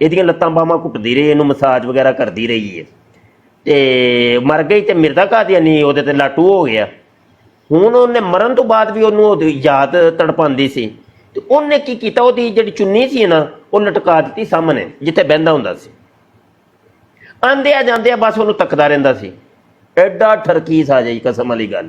ਇਹਦੀਆਂ ਲੱਤਾਂ ਬਾਹਾਂ ਘੁੱਟਦੀ ਰਹੀ, ਇਹਨੂੰ ਮਸਾਜ ਵਗੈਰਾ ਕਰਦੀ ਰਹੀ ਹੈ, ਤੇ ਮਰ ਗਈ ਤੇ ਮਿਰਜ਼ਾ ਕਾਦੀਆਨੀ ਉਹਦੇ ਤੇ ਲਾਟੂ ਹੋ ਗਿਆ। ਹੁਣ ਉਹਨੇ ਮਰਨ ਤੋਂ ਬਾਅਦ ਵੀ ਉਹਨੂੰ ਯਾਦ ਤੜਪਾਉਂਦੀ ਸੀ, ਤੇ ਉਹਨੇ ਕੀ ਕੀਤਾ, ਉਹਦੀ ਜਿਹੜੀ ਚੁੰਨੀ ਸੀ ਨਾ ਉਹ ਲਟਕਾ ਦਿੱਤੀ ਸਾਹਮਣੇ ਜਿੱਥੇ ਬਹਿੰਦਾ ਹੁੰਦਾ ਸੀ। ਆਂਦਿਆ ਜਾਂਦਿਆ ਬਸ ਉਹਨੂੰ ਤੱਕਦਾ ਰਹਿੰਦਾ ਸੀ, ਐਡਾ ਠਰਕੀਸ ਆ ਜਾਈ ਕਸਮ ਵਾਲੀ ਗੱਲ।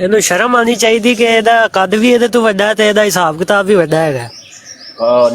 ਇਹਨੂੰ ਸ਼ਰਮ ਆਣੀ ਚਾਹੀਦੀ ਕਿ ਇਹਦਾ ਕੱਦ ਵੀ ਇਹਦੇ ਤੋਂ ਵੱਡਾ ਹੈ ਤੇ ਇਹਦਾ ਹਿਸਾਬ ਕਿਤਾਬ ਵੀ ਵੱਡਾ ਹੈਗਾ।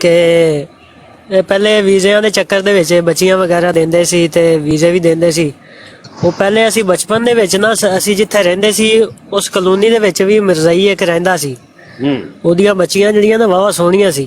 ਕਿ ਪਹਿਲੇ ਵੀਜ਼ਿਆਂ ਦੇ ਚੱਕਰ ਦੇ ਵਿੱਚ ਬੱਚੀਆਂ ਵਗੈਰਾ ਦਿੰਦੇ ਸੀ ਤੇ ਵੀਜ਼ੇ ਵੀ ਦਿੰਦੇ ਸੀ। ਉਹ ਪਹਿਲੇ ਅਸੀਂ ਬਚਪਨ ਦੇ ਵਿੱਚ ਨਾ ਅਸੀਂ ਜਿੱਥੇ ਰਹਿੰਦੇ ਸੀ ਉਸ ਕਲੋਨੀ ਦੇ ਵਿੱਚ ਵੀ ਮਿਰਜ਼ਾਈ ਇੱਕ ਰਹਿੰਦਾ ਸੀ, ਉਹਦੀਆਂ ਬੱਚੀਆਂ ਜਿਹੜੀਆਂ ਨਾ ਵਾਵਾ ਸੋਹਣੀਆਂ ਸੀ।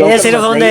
ਇਹ ਸਿਰਫ ਉਹਨੇ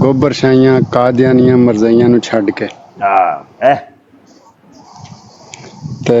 ਗੋਬਰ ਸ਼ਾਹੀਆਂ ਕਾਦੀਆਨੀਆਂ ਮਰਜ਼ਈਆਂ ਨੂੰ ਛੱਡ ਕੇ ਤੇ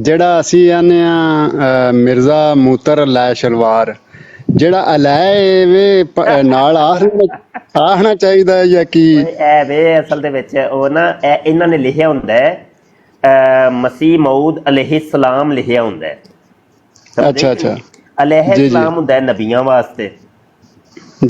ਜਿਹੜਾ ਅਸੀਂ ਆਨੇ ਆ ਮਿਰਜ਼ਾ ਮੂਤਰ ਲੈ ਸ਼ਲਵਾਰ, ਜਿਹੜਾ ਅਲੈ ਵੇ ਨਾਲ ਆਹਣਾ ਚਾਹੀਦਾ ਹੈ ਜਾਂ ਕੀ? ਇਹ ਵੇ ਅਸਲ ਦੇ ਵਿੱਚ ਉਹ ਨਾ ਇਹਨਾਂ ਨੇ ਲਿਖਿਆ ਹੁੰਦਾ ਹੈ ਮਸੀਹ ਮਊਦ ਅਲੈਹਿਸਲਾਮ ਲਿਖਿਆ ਹੁੰਦਾ ਹੈ। ਅੱਛਾ ਅੱਛਾ, ਅਲੈਹਿਸਲਾਮ ਹੁੰਦਾ ਹੈ ਨਬੀਆਂ ਵਾਸਤੇ,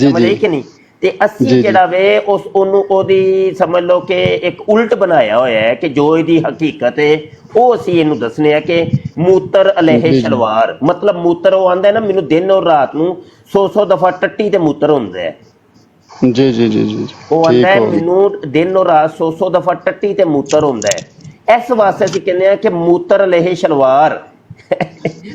ਸਮਝ ਆਈ ਕਿ ਨਹੀਂ? ਤੇ ਅਸੀਂ ਜਿਹੜਾ ਵੇ ਉਹਨੂੰ ਉਹਦੀ ਸਮਝ ਲਓ ਕਿ ਇੱਕ ਉਲਟ ਬਣਾਇਆ ਹੋਇਆ ਹੈ ਕਿ ਜੋ ਇਹਦੀ ਹਕੀਕਤ ਹੈ ਉਹ ਅਸੀਂ ਇਹਨੂੰ ਦੱਸਨੇ ਆ ਕਿ ਮੂਤਰ ਅਲੈਹਿ ਸ਼ਲਵਾਰ, ਮਤਲਬ ਮੂਤਰ ਉਹ ਆਂਦਾ ਨਾ ਮੈਨੂੰ ਦਿਨ ਔਰ ਰਾਤ ਨੂੰ 100 ਦਫਾ ਟੱਟੀ ਤੇ ਮੂਤਰ ਹੁੰਦਾ ਹੈ। ਜੀ ਜੀ ਜੀ ਜੀ, ਉਹ ਆਂਦਾ ਮੈਨੂੰ ਦਿਨ ਔਰ ਰਾਤ 100 ਦਫਾ ਟੱਟੀ ਤੇ ਮੂਤਰ ਹੁੰਦਾ ਹੈ। ਇਸ ਵਾਸਤੇ ਅਸੀਂ ਕਹਿੰਦੇ ਆ ਕਿ ਮੂਤਰ ਅਲੈਹਿ ਸ਼ਲਵਾਰ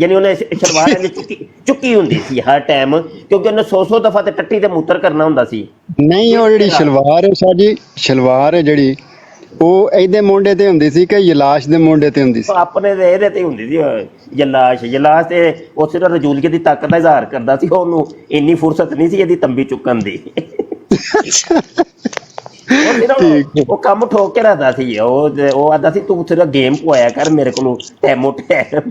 ਯਾਨੀ ਉਹਨੇ ਸ਼ਲਵਾਰ ਚੁੱਕੀ ਹੁੰਦੀ ਸੀ ਹਰ ਟਾਈਮ, ਕਿਉਂਕਿ ਉਹਨੇ 100 ਦਫਾ ਤੇ ਟੱਟੀ ਤੇ ਮੂਤਰ ਕਰਨਾ ਹੁੰਦਾ ਸੀ। ਨਹੀਂ ਉਹ ਜਿਹੜੀ ਸ਼ਲਵਾਰ ਹੈ ਸਾਡੀ ਸ਼ਲਵਾਰ ਹੈ ਜਿਹੜੀ ਉਹ ਇਹਦੇ ਮੋਢੇ ਤੇ ਹੁੰਦੀ ਸੀ ਕਿ ਯਲਾਸ਼ ਦੇ ਮੋਢੇ ਤੇ ਹੁੰਦੀ ਸੀ? ਆਪਣੇ ਦੇ ਇਹਦੇ ਤੇ ਹੁੰਦੀ ਸੀ ਯਲਾਸ਼ ਤੇ ਉਹ ਸਿਰਫ ਰਜੂਲੀਅਤ ਦੀ ਤਾਕਤ ਦਾ ਇਜ਼ਹਾਰ ਕਰਦਾ ਸੀ, ਉਹਨੂੰ ਇੰਨੀ ਫੁਰਸਤ ਨਹੀਂ ਸੀ ਇਹਦੀ ਤੰਬੀ ਚੁੱਕਣ ਦੀ। ਉਹ ਕੰਮ ਠੋਕ ਕੇ ਰੱਖਦਾ ਸੀ, ਉਹ ਆਦਾ ਸੀ ਤੂੰ ਸਿਰਫ ਗੇਮ ਪਵਾਇਆ ਕਰ ਮੇਰੇ ਕੋਲੋਂ ਟੈਮੋ ਟੈਮ।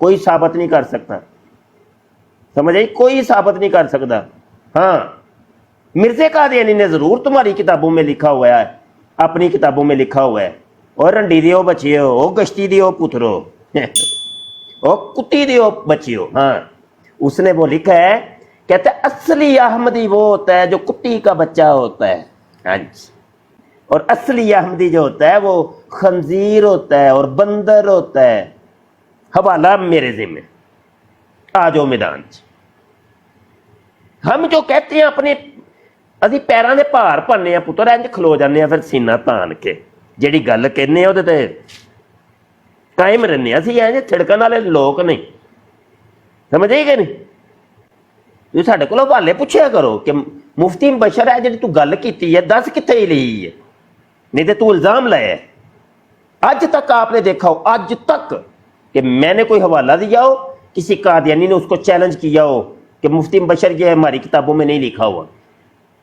کوئی ثابت نہیں کر سکتا. سمجھ آئی؟ کوئی ثابت نہیں کر سکتا. ہاں مرزا قادیانی نے ضرور تمہاری کتابوں میں لکھا ہوا ہے, اپنی کتابوں میں لکھا ہوا ہے, اور رنڈی دیو بچیو, او گشتی دیو پترو, او کتی دیو بچیو. ہاں اس نے وہ لکھا ہے, کہتا ہے اصلی احمدی وہ ہوتا ہے جو کتی کا بچہ ہوتا ہے. ہاں جی, اور اصلی احمدی جو ہوتا ہے وہ خنزیر ہوتا ہے اور بندر ہوتا ہے. حوالہ میرے ذمہ, آ جاؤ میدان چ. ہم جو کہتے ہیں اپنے ابھی پیراں دے بھار پانے ہیں پتر, انج کھلو جانے ہیں پھر سینہ تان کے, جیڑی گل کہنے ہیں وہ قائم رہنے. اسی انج چھڑکن والے لوگ نہیں. سمجھ آئی کہ نہیں؟ تھی ساڈے کولوں حوالے پوچھیا کرو کہ مفتی مبشر ہے جی تو گل کیتی ہے, دس کتنے ہی لئی ہے, نہیں تو الزام لایا ہے. آج تک آپ نے دیکھا ہو, آج تک کہ میں نے کوئی حوالہ دیا ہو, کسی قادیانی نے اس کو چیلنج کیا ہو کہ مفتی مبشر یہ ہماری کتابوں میں نہیں لکھا ہوا,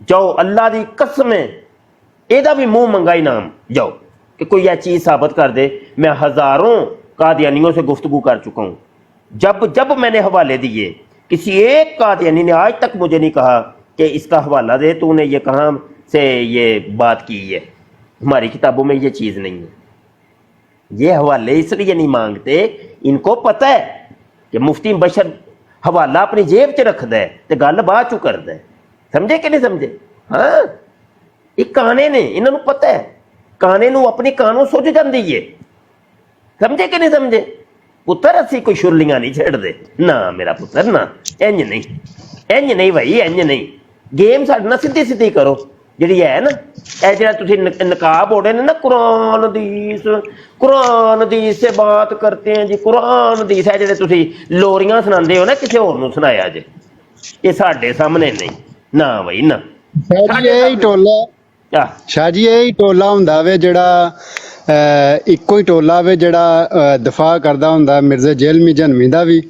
جاؤ اللہ دی قسم ہے یہ بھی منہ منگا انعام, جاؤ کہ کوئی یہ چیز ثابت کر دے. میں ہزاروں قادیانیوں سے گفتگو کر چکا ہوں. جب میں نے حوالے دیے, کسی ایک قادیانی نے آج تک مجھے نہیں کہا کہ اس کا حوالہ دے, تو نے یہ کہاں سے یہ بات کی ہے, ہماری کتابوں میں یہ چیز نہیں ہے. یہ حوالے اس لیے نہیں مانگتے, ان کو پتہ ہے کہ مفتی مبشر حوالہ اپنی جیب چ رکھدا ہے تے گل بعد چ کردا ہے. سمجھے کہ نہیں سمجھے؟ ہاں یہ کانے نے, انہوں نے پتہ ہے, کانے نو اپنی کانوں سوچ جاندی ہے. سمجھے کہ نہیں سمجھے؟ پتر اسی کوئی شرلیاں نہیں چھڑ دے نہ میرا پتر, نہ انج نہیں بھائی, انج نہیں. گیم ساڈے نال سیدھی سیدھی کرو جڑی ہے نا, اے جڑا تسی نقاب اوڑے نے نا, قرآن حدیث سے بات کرتے ہیں جی, قرآن حدیث ہے جڑے تسی لوریاں سناندے ہو نا کسی اور نو سنایا جے, یہ ساڈے سامنے نہیں. نہ بھائی نہ. شاہ جی یہی ٹولا ہوندا وے جڑا ਇੱਕੋ ਹੀ ਟੋਲਾ ਵੇ ਜਿਹੜਾ ਦਫਾ ਕਰਦਾ ਹੁੰਦਾ ਮਿਰਜ਼ਾ ਜੇਲਮੀ ਜਨਮੀ ਦਾ ਵੀ,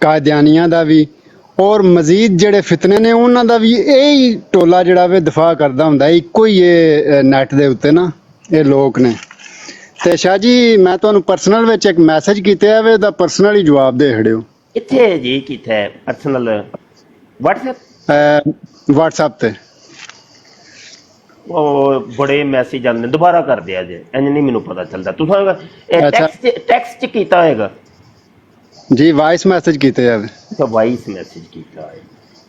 ਕਾਦੀਆਨੀਆਂ ਦਾ ਵੀ, ਔਰ ਮਜ਼ੀਦ ਜਿਹੜੇ ਫਿਤਨੇ ਨੇ ਉਹਨਾਂ ਦਾ ਵੀ ਇਹੀ ਟੋਲਾ ਜਿਹੜਾ ਵੇ ਦਫਾ ਕਰਦਾ ਹੁੰਦਾ. ਇੱਕੋ ਹੀ ਇਹ ਨੈਟ ਦੇ ਉੱਤੇ ਨਾ ਇਹ ਲੋਕ ਨੇ. ਤੇ ਸ਼ਾਹ ਜੀ ਮੈਂ ਤੁਹਾਨੂੰ ਪਰਸਨਲ ਵਿੱਚ ਇੱਕ ਮੈਸੇਜ ਕੀਤਾ ਵੇ, ਉਹਦਾ ਪਰਸਨਲ ਹੀ ਜਵਾਬ ਦੇ ਛੜਿਓ. ਕਿੱਥੇ ਜੀ ਕੀਤਾ ਪਰਸਨਲ? WhatsApp ਤੇ ਉਹ ਬੜੇ ਮੈਸੇਜ ਆਉਂਦੇ, ਦੁਬਾਰਾ ਕਰ ਦਿਆ ਜੇ, ਇੰਜ ਨਹੀਂ ਮੈਨੂੰ ਪਤਾ ਚੱਲਦਾ. ਤੁਸੀਂ ਟੈਕਸਟ ਚ ਕੀਤਾ ਹੋਏਗਾ ਜੀ? ਵਾਇਸ ਮੈਸੇਜ ਕੀਤਾ ਜਾਵੇ. ਅੱਛਾ ਵਾਇਸ ਮੈਸੇਜ ਕੀਤਾ ਹੋਏ,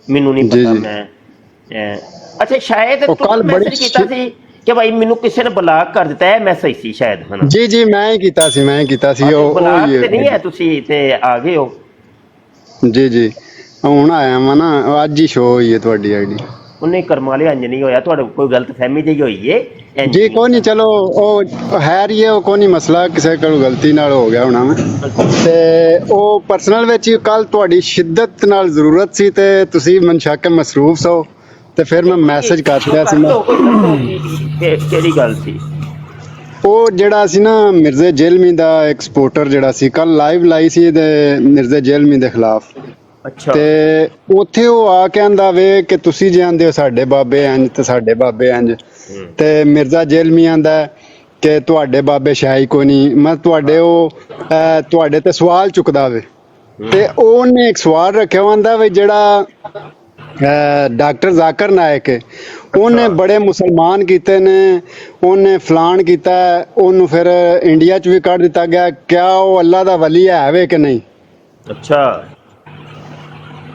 ਮੈਨੂੰ ਨਹੀਂ ਪਤਾ. ਮੈਂ ਅੱਛਾ ਸ਼ਾਇਦ ਤੁਸੀਂ ਮੈਸੇਜ ਕੀਤਾ ਸੀ ਕਿ ਭਾਈ ਮੈਨੂੰ ਕਿਸੇ ਨੇ ਬਲਾਕ ਕਰ ਦਿੱਤਾ ਹੈ, ਮੈਸੇਜ ਸੀ ਸ਼ਾਇਦ, ਹੈ ਨਾ? ਜੀ ਜੀ ਮੈਂ ਹੀ ਕੀਤਾ ਸੀ. ਉਹ ਬਲਾਕ ਤੇ ਨਹੀਂ ਹੈ, ਤੁਸੀਂ ਤੇ ਆ ਗਏ ਹੋ? ਜੀ ਹੁਣ ਆਇਆ ਵਾ ਨਾ, ਅੱਜ ਹੀ ਸ਼ੋ ਹੋਈ ਹੈ ਤੁਹਾਡੀ ਆਈਡੀ. ਉਹਨੇ ਕਰਮਾ ਲਿਆ, ਇੰਜ ਨਹੀਂ ਹੋਇਆ, ਤੁਹਾਡੇ ਕੋਈ ਗਲਤ ਫਹਿਮੀ ਜਿਹੀ ਹੋਈ ਹੈ ਜੀ? ਕੋਈ ਨਹੀਂ, ਚਲੋ ਉਹ ਹੈ ਹੀ ਹੈ, ਉਹ ਕੋਈ ਨਹੀਂ ਮਸਲਾ, ਕਿਸੇ ਕੋਲ ਗਲਤੀ ਨਾਲ ਹੋ ਗਿਆ ਹੋਣਾ ਵਾ. ਤੇ ਉਹ ਪਰਸਨਲ ਵਿੱਚ ਕੱਲ ਤੁਹਾਡੀ ਸ਼ਿੱਦਤ ਨਾਲ ਜ਼ਰੂਰਤ ਸੀ ਤੇ ਤੁਸੀਂ ਮਨਸ਼ੱਕ ਮਸਰੂਫ ਸੋ, ਤੇ ਫਿਰ ਮੈਂ ਮੈਸੇਜ ਕਰ ਦਿਆ ਸੀ. ਕਿਹੜੀ ਗੱਲ ਸੀ? ਉਹ ਜਿਹੜਾ ਸੀ ਨਾ ਮਿਰਜ਼ਾ ਜੇਲਮੀ ਦਾ ਐਕਸਪੋਰਟਰ ਜਿਹੜਾ ਸੀ, ਕੱਲ ਲਾਈਵ ਲਾਈ ਸੀ ਮਿਰਜ਼ਾ ਜੇਲਮੀ ਦੇ ਖਿਲਾਫ. ਤੇ ਉੱਥੇ ਉਹ ਆ ਕੇ ਆਂਦਾ ਵੇ ਕਿ ਤੁਸੀਂ ਜੇ ਆਂਦੇ ਹੋ ਸਾਡੇ ਬਾਬੇ ਇੰਜ ਤੇ ਸਾਡੇ ਬਾਬੇ ਇੰਜ, ਤੇ ਮਿਰਜ਼ਾ ਜੇਲਮੀ ਆਂਦਾ ਕਿ ਤੁਹਾਡੇ ਬਾਬੇ ਸ਼ਾਹੀ ਕੋਈ ਨਹੀਂ. ਮੈਂ ਤੁਹਾਡੇ ਤੇ ਸਵਾਲ ਚੁੱਕਦਾ ਵੇ, ਤੇ ਉਹਨੇ ਇੱਕ ਸਵਾਲ ਰੱਖਿਆ ਆਂਦਾ ਵੇ ਜਿਹੜਾ ਡਾਕਟਰ ਜ਼ਾਕਿਰ ਨਾਇਕ ਹੈ, ਉਹਨੇ ਬੜੇ ਮੁਸਲਮਾਨ ਕੀਤੇ ਨੇ, ਉਹਨੇ ਫਲਾਣ ਕੀਤਾ, ਉਹਨੂੰ ਫਿਰ ਇੰਡੀਆ 'ਚ ਵੀ ਕੱਢ ਦਿੱਤਾ ਗਿਆ, ਕਿਆ ਉਹ ਅੱਲਾ ਦਾ ਵਲੀ ਹੈ ਵੇ ਕਿ ਨਹੀਂ?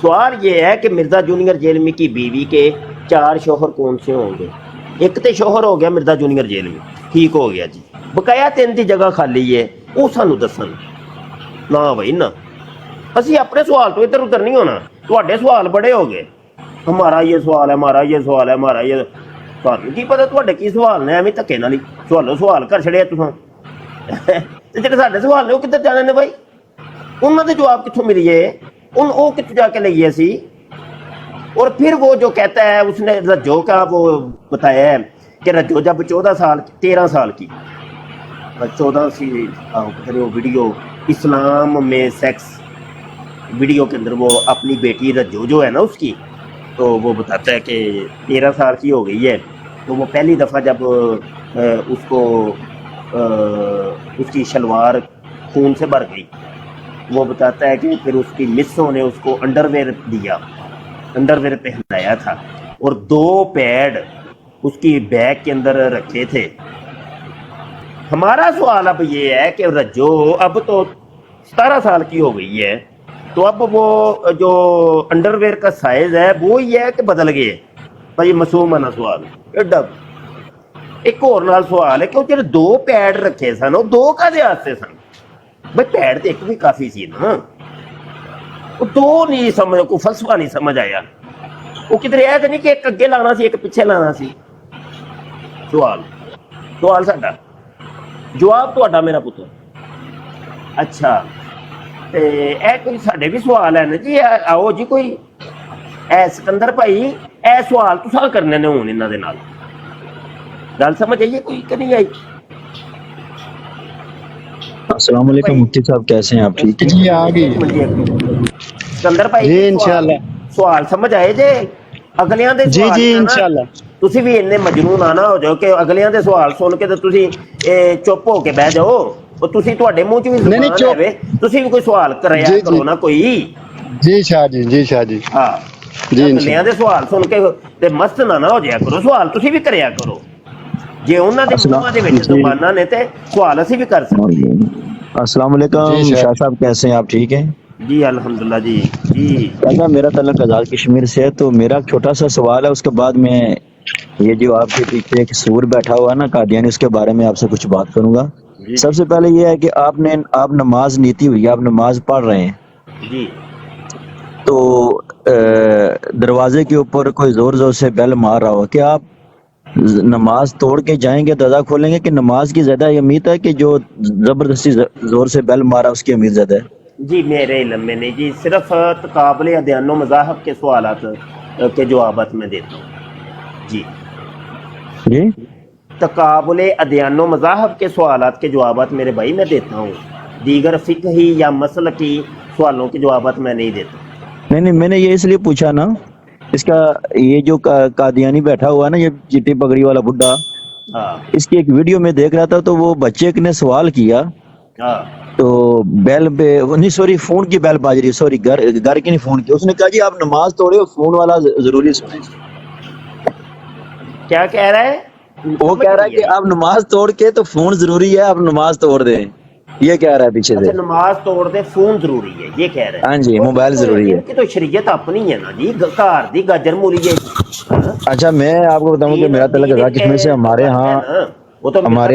سوال یہ ہے کہ مرزا جونیئر جیلمی کی بیوی کے 4 شوہر کون سے ہوں گے؟ ایک تے شوہر ہو گیا مرزا جونیئر جیلمی، ٹھیک ہو گیا جی، بقایا 3 دی جگہ خالی ہے، وہ سانو دسن نہ بھائی نہ، اسی اپنے سوال تو ادھر ادھر نہیں ہونا، تواڈے سوال بڑے ہو گئے، ہمارا یہ سوال ہے، ہمارا یہ سوال ہے، ہمارا یہ، تانوں کی پتہ تواڈے کی سوال نے، ایویں دھکے نال ہی سوال کر چھڑے تساں تے جڑے ساڈے سوال نے وہ کدھر جانے نے بھائی؟ انہاں دے جواب کتھوں ملیے؟ وہ کتنے جا کے لئیے سی؟ اور پھر وہ جو کہتا ہے اس نے رجو کا وہ بتایا ہے کہ رجو جب 13 سال کی 14 سی وہ ویڈیو اسلام میں سیکس ویڈیو کے اندر وہ اپنی بیٹی رجو جو ہے نا اس کی، تو وہ بتاتا ہے کہ 13 سال کی ہو گئی ہے، تو وہ پہلی دفعہ جب اس کو اس کی شلوار خون سے بھر گئی، وہ بتاتا ہے کہ پھر اس کی مسوں نے اس کو انڈر ویئر دیا، انڈر ویئر پہنایا تھا، اور 2 پیڈ اس کی بیگ کے اندر رکھے تھے۔ ہمارا سوال اب یہ ہے کہ رجو اب تو 17 سال کی ہو گئی ہے، تو اب وہ جو انڈر ویئر کا سائز ہے وہ یہ ہے کہ بدل گئے بھائی؟ معصومانہ سوال ایڈا۔ ایک اور نال سوال ہے کہ وہ جڑے 2 پیڈ رکھے سن وہ 2 کا واسطے سن بھائی؟ پیڈ تو ایک بھی کافی سی نا، وہ 2 نہیں سمجھ، کوئی فلسفہ نہیں سمجھ آیا، وہ کدھر ہے تو نہیں کہ ایک اگے لانا سی ایک پیچھے لانا سی؟ سوال ساڈا، جواب تہاڈا میرا پتر۔ اچھا تے اے کوئی ساڈے بھی سوال ہے نا جی، آؤ جی کوئی اے سکندر بھائی اے سوال تساں کرنے نے ہون انہاں دے نال، گل سمجھ آئیے کوئی کہ نہیں آئی؟ السلام علیکم مفتی صاحب، کیسے ہیں آپ؟ ٹھیک جی آ گئی سکندر بھائی جی انشاءاللہ سوال سمجھ آئے جے؟ اگلیاں دے جی سوال جی نا انشاءاللہ تسی بھی اتنے مجنون آ نہ ہو جاؤ کہ اگلیاں دے سوال سن کے تے تسی چپ ہو کے بہ جاؤ، اور تسی تواڈے منہ چ بھی زبان ہے وے، تسی بھی کوئی سوال کریا کرو نا کوئی۔ جی شاہ جی، جی شاہ جی، ہاں جی اگلیاں دے سوال سن کے تے مست نہ ہو جایا کرو، سوال تسی بھی کریا کرو، جے انہاں دے منہاں دے وچ زباناں نے تے سوال اسی بھی کر سکتے۔ السلام علیکم شاہ صاحب، کیسے ہیں آپ؟ ٹھیک ہیں جی الحمدللہ جی جی۔ میرا تعلق آزاد کشمیر سے ہے، تو میرا چھوٹا سا سوال ہے، اس کے بعد میں یہ جو آپ کے پیچھے ایک سور بیٹھا ہوا ہے نا قادیانی، اس کے بارے میں آپ سے کچھ بات کروں گا۔ سب سے پہلے یہ ہے کہ آپ نماز نیتی ہوئی، آپ نماز پڑھ رہے ہیں جی، تو دروازے کے اوپر کوئی زور زور سے بیل مار رہا ہو، کہ آپ نماز توڑ کے جائیں گے، دروازہ کھولیں گے، کہ نماز کی زیادہ اہمیت ہے کہ جو زبردستی زور سے بیل مارا اس کی اہمیت زیادہ ہے؟ جی میرے علم میں نہیں جی، صرف تقابل ادیان و مذاہب کے سوالات کے جوابات میں دیتا ہوں جی۔ جی تقابل ادیان و مذاہب کے سوالات کے جوابات میرے بھائی میں دیتا ہوں، دیگر فقہی یا مسلکی سوالوں کے جوابات میں نہیں دیتا۔ نہیں، میں نے یہ اس لیے پوچھا نا، اس کا یہ جو قادیانی بیٹھا ہوا ہے نا، یہ چٹی پگڑی والا بڈھا، اس کی ایک ویڈیو میں دیکھ رہا تھا، تو وہ بچے نے سوال کیا، تو بیل پہ نہیں، سوری فون کی بیل باج رہی، سوری گھر کی نہیں، فون کی، اس نے کہا جی آپ نماز توڑے ہو، فون والا ضروری سنیں۔ کیا کہہ رہا ہے؟ وہ کہہ رہا ہے کہ آپ نماز توڑ کے تو فون ضروری ہے، آپ نماز توڑ دیں، یہ کہہ رہا ہے پیچھے سے۔ نماز توڑ دے فون ضروری ہے یہ کہہ رہے ہیں؟ ہاں جی، موبائل ضروری ہے۔ ان کی تو شریعت اپنی ہے نا جی، گھر دی گاجر مولی ہے۔ اچھا میں آپ کو بتاؤں کہ میرا تعلق آزاد کشمیر سے، ہمارے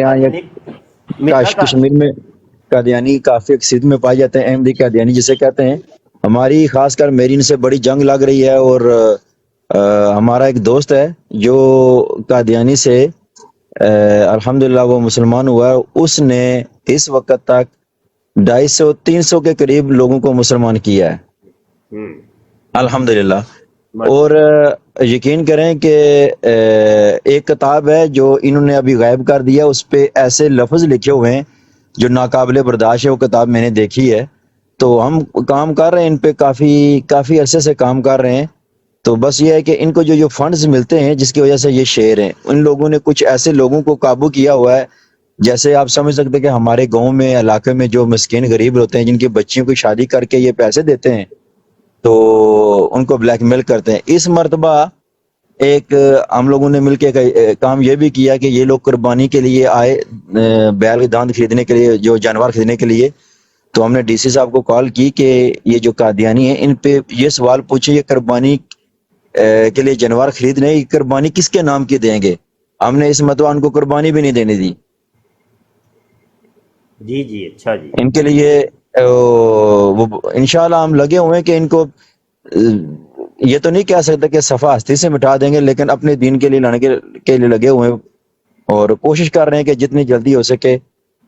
ہاں یہ کشمیر میں قادیانی کافی اکثریت میں پائے جاتے ہیں، احمدی قادیانی جسے کہتے ہیں۔ ہماری خاص کر میری ان سے بڑی جنگ لگ رہی ہے، اور ہمارا ایک دوست ہے جو قادیانی سے الحمدللہ وہ مسلمان ہوا ہے، اس نے اس وقت تک 250-300 کے قریب لوگوں کو مسلمان کیا ہے الحمدللہ۔ اور یقین کریں کہ ایک کتاب ہے جو انہوں نے ابھی غائب کر دیا، اس پہ ایسے لفظ لکھے ہوئے ہیں جو ناقابل برداشت ہے، وہ کتاب میں نے دیکھی ہے۔ تو ہم کام کر رہے ہیں ان پہ، کافی عرصے سے کام کر رہے ہیں۔ تو بس یہ ہے کہ ان کو جو فنڈز ملتے ہیں جس کی وجہ سے یہ شعر ہیں، ان لوگوں نے کچھ ایسے لوگوں کو قابو کیا ہوا ہے، جیسے آپ سمجھ سکتے ہیں کہ ہمارے گاؤں میں علاقے میں جو مسکین غریب ہوتے ہیں، جن کی بچیوں کی شادی کر کے یہ پیسے دیتے ہیں، تو ان کو بلیک میل کرتے ہیں۔ اس مرتبہ ایک ہم لوگوں نے مل کے کام یہ بھی کیا کہ یہ لوگ قربانی کے لیے آئے، بیل داند خریدنے کے لیے، جو جانور خریدنے کے لیے، تو ہم نے ڈی سی صاحب کو کال کی کہ یہ جو قادیانی ہیں ان پہ یہ سوال پوچھے یہ قربانی کے لیے جانور خرید رہے ہیں، یہ قربانی کس کے نام کی دیں گے؟ ہم نے اس مرتبہ ان کو قربانی بھی نہیں دینے دی. جی جی اچھا جی. ان کے لیے وہ انشاءاللہ ہم لگے ہوئے ہیں کہ ان کو یہ تو نہیں کہہ سکتے کہ صفحہ ہستی سے مٹا دیں گے، لیکن اپنے دین کے لیے لانے کے لیے لگے ہوئے ہیں اور کوشش کر رہے ہیں کہ جتنی جلدی ہو سکے.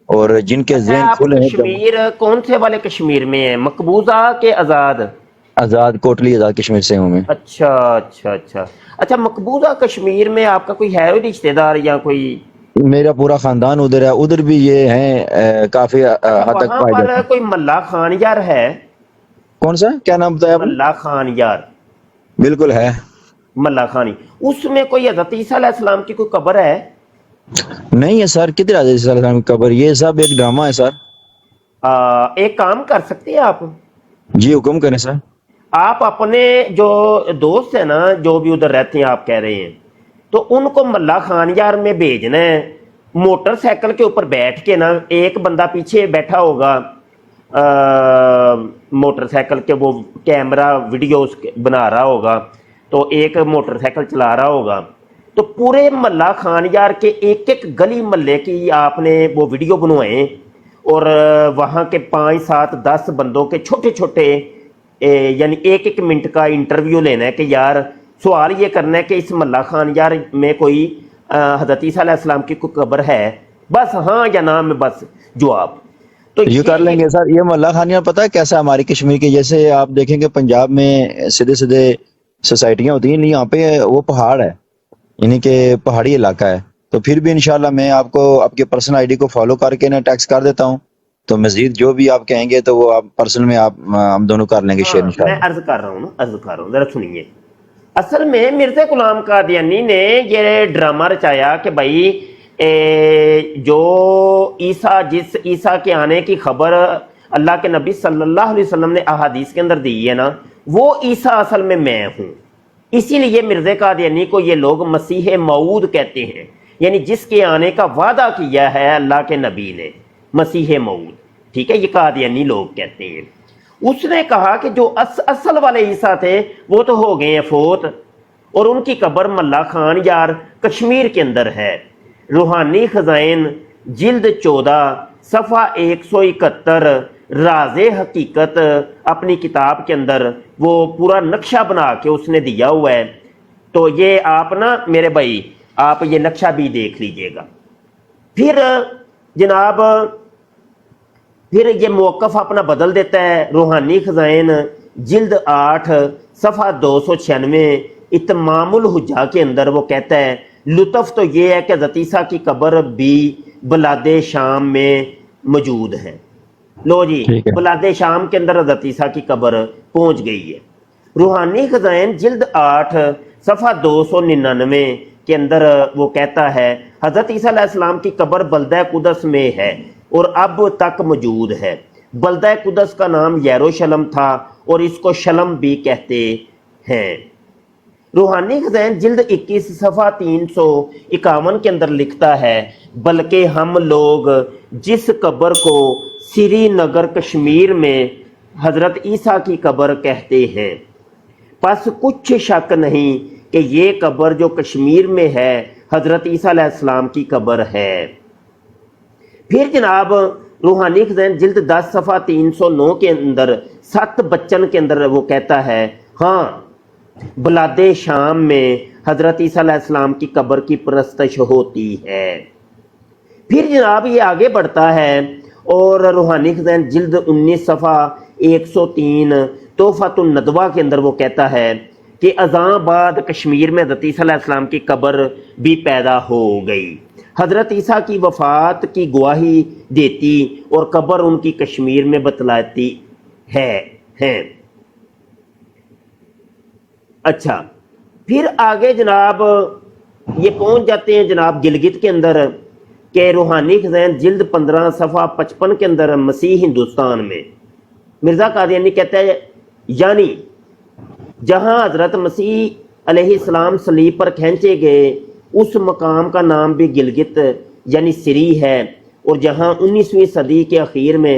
اور جن کے ذہن آپ کھلے ہیں کشمیر کون سے والے کشمیر میں ہیں، مقبوضہ کے آزاد؟ آزاد کوٹلی آزاد کشمیر سے ہوں میں. اچھا اچھا اچھا اچھا. مقبوضہ کشمیر میں آپ کا کوئی ہے رشتہ دار یا کوئی؟ میرا پورا خاندان ادھر ہے، ادھر بھی یہ ہیں کافی حد تک وہاں پائے پر جاتے ہیں. کوئی ملا خان یار ہے؟ کون سا کیا نام بتایا آپ نے؟ ملا خان یار. بالکل ہے ملا خانی. اس میں کوئی حضرت عیسیٰ علیہ السلام کی کوئی قبر ہے؟ نہیں ہے سر، کدھر حضرت عیسیٰ علیہ السلام کی قبر؟ یہ سب ایک ڈرامہ ہے سر. ایک کام کر سکتے ہیں آپ؟ جی حکم کریں سر. آپ اپنے جو دوست ہیں نا جو بھی ادھر رہتے ہیں آپ کہہ رہے ہیں، تو ان کو ملا خان یار میں بھیجنا ہے. موٹر سائیکل کے اوپر بیٹھ کے نا ایک بندہ پیچھے بیٹھا ہوگا موٹر سائیکل کے، وہ کیمرہ ویڈیوز بنا رہا ہوگا، تو ایک موٹر سائیکل چلا رہا ہوگا. تو پورے ملا خان یار کے ایک ایک گلی محلے کی آپ نے وہ ویڈیو بنوائیں اور وہاں کے 5 7 10 بندوں کے چھوٹے چھوٹے یعنی ایک ایک منٹ کا انٹرویو لینا ہے کہ یار سوال یہ کرنا ہے کہ اس ملا خان یار میں کوئی حضرت عیسیٰ علیہ السلام کی کوئی قبر ہے، بس ہاں یا نہ میں بس جواب. تو یہ کر لیں گے سر. یہ ملا خان یار پتہ ہے کیسا ہماری کشمیر کے، جیسے آپ دیکھیں گے پنجاب میں سیدھے سیدھے سوسائٹیاں ہوتی ہیں، یہاں پہ وہ پہاڑ ہے، یعنی کہ پہاڑی علاقہ ہے. تو پھر بھی انشاءاللہ میں آپ کو آپ کے پرسنل آئی ڈی کو فالو کر کے نا ٹیکس کر دیتا ہوں، تو مزید جو بھی آپ کہیں گے تو وہ آپ پرسنل میں آپ ہم دونوں کر لیں گے شیئر انشاءاللہ. میں عرض کر رہا ہوں ذرا سنیے. اصل میں مرزا غلام قادیانی نے یہ ڈرامہ رچایا کہ بھائی جو جس عیسیٰ کے آنے کی خبر اللہ کے نبی صلی اللہ علیہ وسلم نے احادیث کے اندر دی ہے نا، وہ عیسیٰ اصل میں ہوں. اسی لیے مرزا قادیانی کو یہ لوگ مسیح موعود کہتے ہیں، یعنی جس کے آنے کا وعدہ کیا ہے اللہ کے نبی نے، مسیح موعود. ٹھیک ہے، یہ قادیانی لوگ کہتے ہیں. اس نے کہا کہ جو اصل والے عیسیٰ تھے وہ تو ہو گئے ہیں فوت، اور ان کی قبر ملا خان یار کشمیر کے اندر ہے. روحانی خزائن جلد 14 صفحہ 171 راز حقیقت اپنی کتاب کے اندر وہ پورا نقشہ بنا کے اس نے دیا ہوا ہے. تو یہ آپ نا میرے بھائی آپ یہ نقشہ بھی دیکھ لیجئے گا. پھر جناب پھر یہ موقف اپنا بدل دیتا ہے. روحانی خزائن جلد 8 صفحہ 296 اتمام الحجہ کے اندر وہ کہتا ہے لطف تو یہ ہے کہ حضرت عیسیٰ کی قبر بھی بلاد شام میں موجود ہے. لو جی بلاد شام کے اندر حضرت عیسیٰ کی قبر پہنچ گئی ہے. روحانی خزائن جلد 8 صفحہ 299 کے اندر وہ کہتا ہے حضرت عیسیٰ علیہ السلام کی قبر بلدہ قدس میں ہے اور اب تک موجود ہے. بلدہ قدس کا نام یروشلم تھا اور اس کو شلم بھی کہتے ہیں. روحانی خزائن جلد 21 صفحہ 351 کے اندر لکھتا ہے بلکہ ہم لوگ جس قبر کو سری نگر کشمیر میں حضرت عیسیٰ کی قبر کہتے ہیں، پس کچھ شک نہیں کہ یہ قبر جو کشمیر میں ہے حضرت عیسیٰ علیہ السلام کی قبر ہے. پھر جناب روحانی خزائن جلد 10 صفحہ 309 کے اندر 7 بچن کے اندر وہ کہتا ہے ہاں بلاد شام میں حضرت عیسیٰ علیہ السلام کی قبر کی پرستش ہوتی ہے. پھر جناب یہ آگے بڑھتا ہے اور روحانی خزائن جلد 19 صفحہ 103 تحفۃ الندوہ کے اندر وہ کہتا ہے کہ ازاں بعد کشمیر میں حضرت عیسیٰ علیہ السلام کی قبر بھی پیدا ہو گئی. حضرت عیسیٰ کی وفات کی گواہی دیتی اور قبر ان کی کشمیر میں بتلاتی ہے. اچھا پھر آگے جناب یہ پہنچ جاتے ہیں جناب گلگت کے اندر کہ روحانی خزائن جلد 15 صفحہ 55 کے اندر مسیح ہندوستان میں مرزا قادیانی کہتا ہے یعنی جہاں حضرت مسیح علیہ السلام صلیب پر کھینچے گئے اس مقام کا نام بھی گلگت یعنی سری ہے، اور جہاں 19ویں صدی کے اخیر میں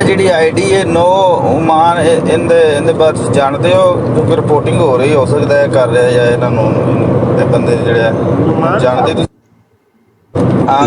ਜਿਹੜੀ ਆਈਡੀ ਹੈ ਨੋ ਉਮਾਨ ਇਹਦੇ ਬਾਰੇ ਜਾਣਦੇ ਹੋ, ਕਿਉਂਕਿ ਰਿਪੋਰਟਿੰਗ ਹੋ ਰਹੀ, ਹੋ ਸਕਦਾ ਹੈ ਕਰ ਰਿਹਾ ਜਾਂ ਇਹਨਾਂ ਨੂੰ ਤੇ ਬੰਦੇ ਜਿਹੜੇ ਆ ਜਾਣਦੇ ਤੁਸੀਂ?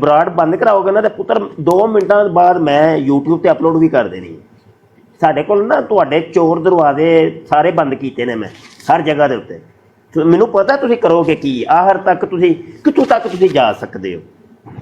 ਬਰਾਡ ਬੰਦ ਕਰਾਓਗੇ ਨਾ ਤੇ ਪੁੱਤਰ 2 ਮਿੰਟਾਂ ਬਾਅਦ ਮੈਂ YouTube ਤੇ ਅਪਲੋਡ ਵੀ ਕਰ ਦੇਣੀ। ਸਾਡੇ ਕੋਲ ਨਾ ਤੁਹਾਡੇ ਚੋਰ ਦਰਵਾਜ਼ੇ ਸਾਰੇ ਬੰਦ ਕੀਤੇ ਨੇ ਮੈਂ ਹਰ ਜਗ੍ਹਾ ਦੇ ਉੱਤੇ। ਮੈਨੂੰ ਪਤਾ ਤੁਸੀਂ ਕਰੋਗੇ ਕੀ, ਆਖਰ ਤੱਕ ਤੁਸੀਂ ਕਿੱਥੋਂ ਤੱਕ ਤੁਸੀਂ ਜਾ ਸਕਦੇ ਹੋ।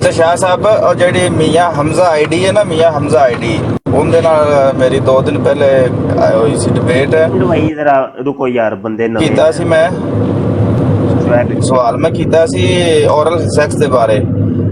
ਤੇ ਸ਼ਾਹ ਸਾਹਿਬ ਉਹ ਜਿਹੜੀ ਮੀਆਂ ਹਮਜ਼ਾ ਆਈਡੀ ਹੈ ਨਾ, ਮੀਆਂ ਹਮਜ਼ਾ ਆਈਡੀ, ਉਹਦੇ ਨਾਲ ਮੇਰੀ 2 ਦਿਨ ਪਹਿਲੇ ਹੋਈ ਸੀ ਡਿਬੇਟ। ਭਾਈ ਜ਼ਰਾ ਰੁਕੋ ਯਾਰ, ਬੰਦੇ ਨਾ ਕੀਤਾ ਸੀ ਮੈਂ ਸਵਾਲ ਮੈਂ ਕੀਤਾ ਸੀ ਔਰਲ ਸੈਕਸ ਦੇ ਬਾਰੇ,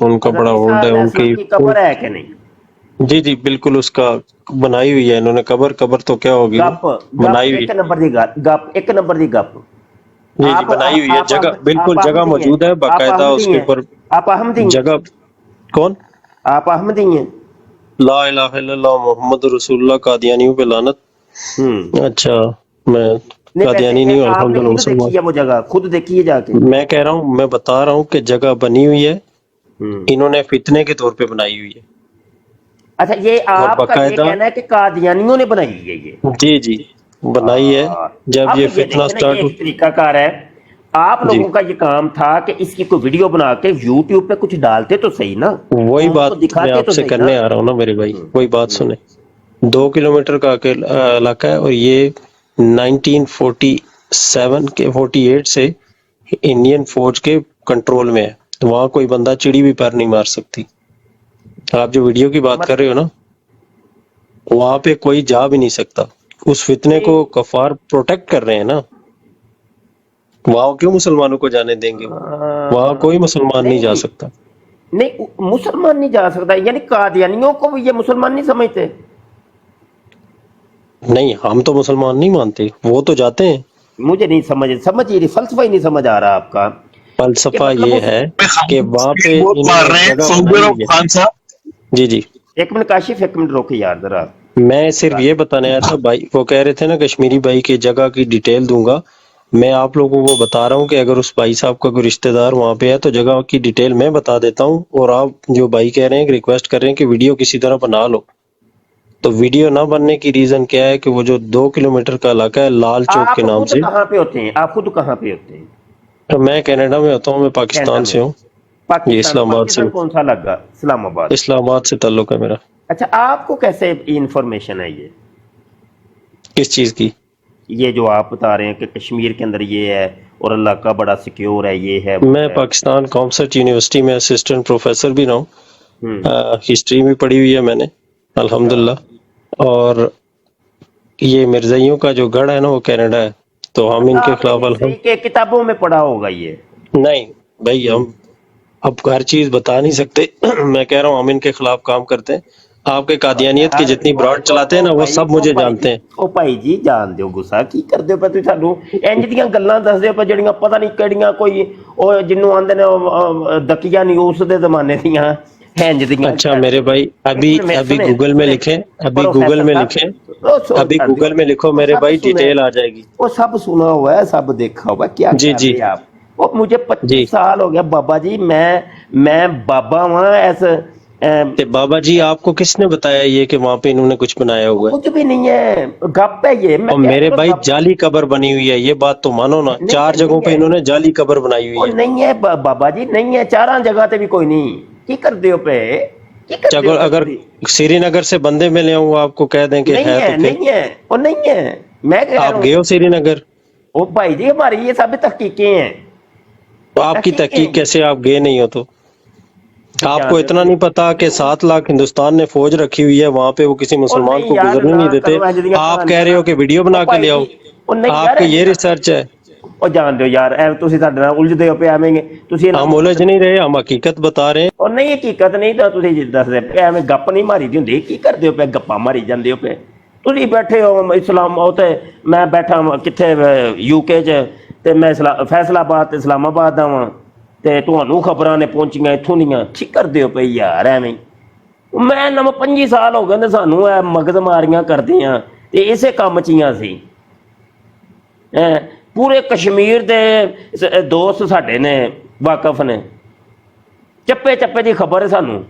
ان کا بڑا ہولڈ ہے ان کی قبر ہے کہ نہیں؟ جی جی بالکل اس کا بنائی ہوئی ہے انہوں نے قبر تو کیا ہوگی بنائی ہوئی ایک نمبر دی گپ جی جی بنائی ہوئی ہے جگہ بالکل جگہ موجود ہے باقاعدہ اس کے اوپر آپ احمدی ہیں؟ جگہ کون آپ احمدی ہیں؟ لا الہ الا اللہ محمد رسول اللہ قادیانیوں پہ لعنت اچھا میں قادیانی نہیں ہوں الحمدللہ مسلمان دیکھیے وہ جگہ خود دیکھیے جا کے میں کہہ رہا ہوں میں بتا رہا ہوں کہ جگہ بنی ہوئی ہے انہوں نے فتنے کے طور پہ بنائی ہوئی ہے اچھا یہ آپ کا یہ کہنا ہے کہ قادیانیوں نے بنائی ہے یہ جی جی بنائی ہے جب یہ فتنہ سٹارٹ ایک طریقہ کار ہے آپ لوگوں کا یہ کام تھا کہ اس کی کوئی ویڈیو بنا کے یوٹیوب پہ کچھ ڈالتے تو صحیح نا وہی بات میں آپ سے کرنے آ رہا ہوں نا میرے بھائی وہی بات سنیں 2 کلومیٹر کا علاقہ ہے اور یہ 1947 کے 48 سے انڈین فوج کے کنٹرول میں ہے وہاں کوئی بندہ چڑی بھی پیر نہیں مار سکتی آپ جو ویڈیو کی بات کر رہے ہو نا وہاں پہ کوئی جا بھی نہیں سکتا اس فتنے کو کفار پروٹیکٹ کر رہے ہیں نا وہاں کیوں مسلمانوں کو جانے دیں گے وہاں کوئی مسلمان نہیں جا سکتا نہیں مسلمان نہیں جا سکتا یعنی قادیانیوں کو بھی یہ مسلمان نہیں سمجھتے نہیں ہم تو مسلمان نہیں مانتے وہ تو جاتے ہیں مجھے نہیں سمجھ فلسفہ ہی نہیں سمجھ آ رہا آپ کا فلسفہ یہ ہے کہ وہاں پہ جی جی ایک منٹ کاشف ایک منٹ روکے یار ذرا میں صرف یہ بتانے آیا تھا بھائی وہ کہہ رہے تھے نا کشمیری بھائی کی جگہ کی ڈیٹیل دوں گا میں آپ لوگوں کو بتا رہا ہوں کہ اگر اس بھائی صاحب کا کوئی رشتہ دار وہاں پہ ہے تو جگہ کی ڈیٹیل میں بتا دیتا ہوں اور آپ جو بھائی کہہ رہے ہیں کہ ریکویسٹ کر رہے ہیں کہ ویڈیو کسی طرح بنا لو تو ویڈیو نہ بننے کی ریزن کیا ہے کہ وہ جو 2 کلومیٹر کا علاقہ ہے لال چوک کے نام سے کہاں پہ ہوتے ہیں آپ خود کہاں پہ ہوتے ہیں میں کینیڈا میں ہوتا ہوں میں پاکستان سے ہوں یہ اسلام آباد سے کون سا لگا اسلام آباد سے تعلق ہے میرا اچھا آپ کو کیسے انفارمیشن ہے یہ کس چیز کی یہ جو آپ بتا رہے ہیں کہ کشمیر کے اندر یہ ہے اور اللہ کا بڑا سیکیور ہے یہ ہے میں پاکستان کامسٹ یونیورسٹی میں اسسٹنٹ پروفیسر بھی رہا ہوں ہسٹری بھی پڑھی ہوئی ہے میں نے الحمدللہ اور یہ مرزائیوں کا جو گڑھ ہے نا وہ کینیڈا ہے تو ہم ان کے خلاف کتابوں میں پڑھا ہوگا یہ نہیں بھائی ہم اب ہر چیز بتا نہیں سکتے میں کہہ رہا ہوں ہم ان کے خلاف کام کرتے ہیں آپ کے قادیانیت کی جتنی براڈ چلاتے ہیں نا وہ سب مجھے جانتے ہیں او بھائی جی جان دیو گسا کی کر دیو پہ تسانو انج دیاں گلاں دس دیو پہ جڑیاں پتہ نہیں کیڑیاں کوئی او جنوں آندے نے دکیا نیوز دے زمانے دیاں انج دیاں اچھا میرے بھائی ابھی گوگل میں لکھیں ابھی گوگل میں لکھو میرے بھائی ڈیٹیل آ جائے گی وہ سب سنا ہوا ہے سب دیکھا ہوا ہے کیا جی جی آپ وہ مجھے 25 سال ہو گیا بابا جی میں بابا ہوں ایسے بابا جی آپ کو کس نے بتایا یہ کہ وہاں پہ انہوں نے کچھ بنایا ہوا ہے کچھ بھی نہیں ہے گپ ہے یہ اور میرے بھائی جعلی قبر بنی ہوئی ہے یہ بات تو مانو نا 4 جگہوں پہ انہوں نے جعلی قبر بنائی ہوئی ہے نہیں ہے بابا جی نہیں ہے 4 جگہ تے بھی کوئی نہیں کی کر دیو پہ اگر سری نگر سے بندے ملے ہوں آپ کو کہہ دیں کہ ہے تو نہیں ہے اور نہیں ہے میں آپ گئے ہو سری نگر او بھائی جی ہماری یہ سب تحقیقیں ہیں آپ کی تحقیق کیسے آپ گئے نہیں ہو تو آپ کو اتنا نہیں پتا کہ 7 لاکھ ہندوستان نے فوج رکھی ہوئی ہے وہاں پہ وہ کسی مسلمان کو گزرنے نہیں دیتے آپ کہہ رہے ہو کہ ویڈیو بنا کے لے آؤ آپ کی یہ ریسرچ ہے اور جان دیو یار تسی ساڈے نال الجھ دیو پہ ایویں تسی ہم الجھ نہیں رہے ہم حقیقت بتا رہے ہیں اور نہیں حقیقت نہیں تو تسی دس دے پہ ایویں گپ نہیں ماری دی ہوندی کی کر دیو پہ گپاں ماری جاندے ہو پہ تسی بیٹھے ہو اسلام او تے میں بیٹھا کتھے یو کے چ تے میں فیصل آباد تے اسلام آباد دا واں تے تانوں خبراں نے پہنچیاں ایتھوں دیاں ٹھیک کر دیو پہ یار ایویں میں 25 سال ہو گئے تے سانوں اے مغز ماریاں کردیاں تے اسے کام چیاں سی پورے کشمیر دے دوست ساڈے نے واقف نے چپے چپے دی خبر ہے سانوں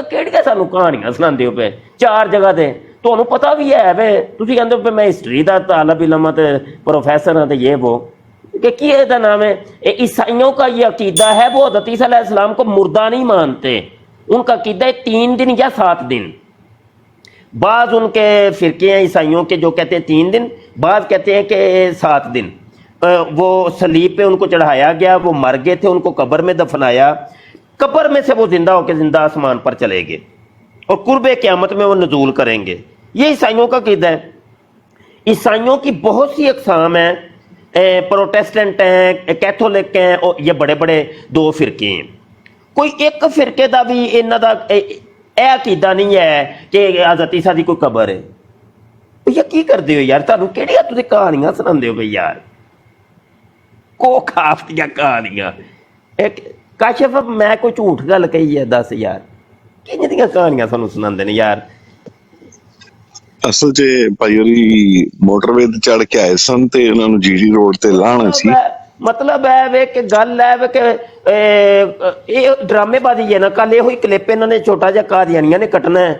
کیڑیاں سانوں کہانیاں سناندے ہو پہ 4 جگہ تے تانوں پتہ بھی ہے وے تسی کہندے ہو پہ میں ہسٹری دا طالب علم تے پروفیسر ہاں تے یہ وہ کہ کیا دا نام ہے عیسائیوں کا یہ عقیدہ ہے وہ حضرت عیسیٰ علیہ السلام کو مردہ نہیں مانتے ان کا عقیدہ ہے 3 دن یا 7 دن بعض ان کے فرقے ہیں عیسائیوں کے جو کہتے ہیں 3 دن بعض کہتے ہیں کہ 7 دن وہ صلیب پہ ان کو چڑھایا گیا وہ مر گئے تھے ان کو قبر میں دفنایا قبر میں سے وہ زندہ ہو کے زندہ آسمان پر چلے گئے اور قرب قیامت میں وہ نزول کریں گے یہ عیسائیوں کا عقیدہ ہے عیسائیوں کی بہت سی اقسام ہیں پروٹیسٹنٹ ہیں کیتھولک ہیں اور یہ بڑے بڑے 2 فرقے ہیں ਕੋਈ ਇੱਕ ਫਿਰਕੇ ਦਾ ਵੀ ਇਹਨਾਂ ਦਾ ਇਹ ਅਕੀਦਾ ਨਹੀਂ ਹੈ ਕਿ ਹਜ਼ਰਤ ਈਸਾ ਦੀ ਕੋਈ ਕਬਰ ਹੈ। ਭਈਆ ਕੀ ਕਰਦੇ ਹੋ ਯਾਰ, ਤੁਹਾਨੂੰ ਕਿਹੜੀਆਂ ਤੁਸੀਂ ਕਹਾਣੀਆਂ ਸੁਣਾਉਂਦੇ ਹੋ ਬਈ ਯਾਰ, ਕੋ ਖਾਫ ਦੀਆਂ ਕਹਾਣੀਆਂ। ਕਾਸ਼ਫ ਮੈਂ ਕੋਈ ਝੂਠ ਗੱਲ ਕਹੀ ਹੈ ਦੱਸ ਯਾਰ, ਕਿੰਨੀਆਂ ਦੀਆਂ ਕਹਾਣੀਆਂ ਸਾਨੂੰ ਸੁਣਾਉਂਦੇ ਨੇ ਯਾਰ। ਅਸਲ 'ਚ ਭਾਈ ਹੋਰੀ ਮੋਟਰਵੇ ਤੇ ਚੜ ਕੇ ਆਏ ਸਨ ਤੇ ਉਹਨਾਂ ਨੂੰ ਜੀਡੀ ਰੋਡ ਤੇ ਲਾਹਣਾ ਸੀ। ਮਤਲਬ ਹੈ ਵੇ ਕਿ ਗੱਲ ਹੈ ਵੇ ਕਿ ਇਹ ਡਰਾਮੇਬਾਜ਼ੀ ਹੈ ਨਾ। ਕੱਲ ਇਹੋ ਹੀ ਕਲਿੱਪ ਇਹਨਾਂ ਨੇ ਛੋਟਾ ਜਿਹਾ ਕਾਦੀਆਨੀਆਂ ਨੇ ਕੱਟਣਾ ਹੈ।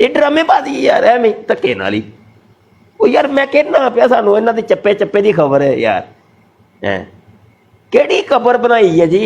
ਇਹ ਡਰਾਮੇਬਾਜ਼ੀ ਯਾਰ ਐਵੇਂ ਧੱਕੇ ਨਾਲ ਹੀ। ਉਹ ਯਾਰ ਮੈਂ ਕਹਿਣਾ ਪਿਆ ਸਾਨੂੰ ਇਹਨਾਂ ਦੇ ਚੱਪੇ ਚੱਪੇ ਦੀ ਖਬਰ ਹੈ ਯਾਰ। ਕਿਹੜੀ ਕਬਰ ਬਣਾਈ ਹੈ ਜੀ,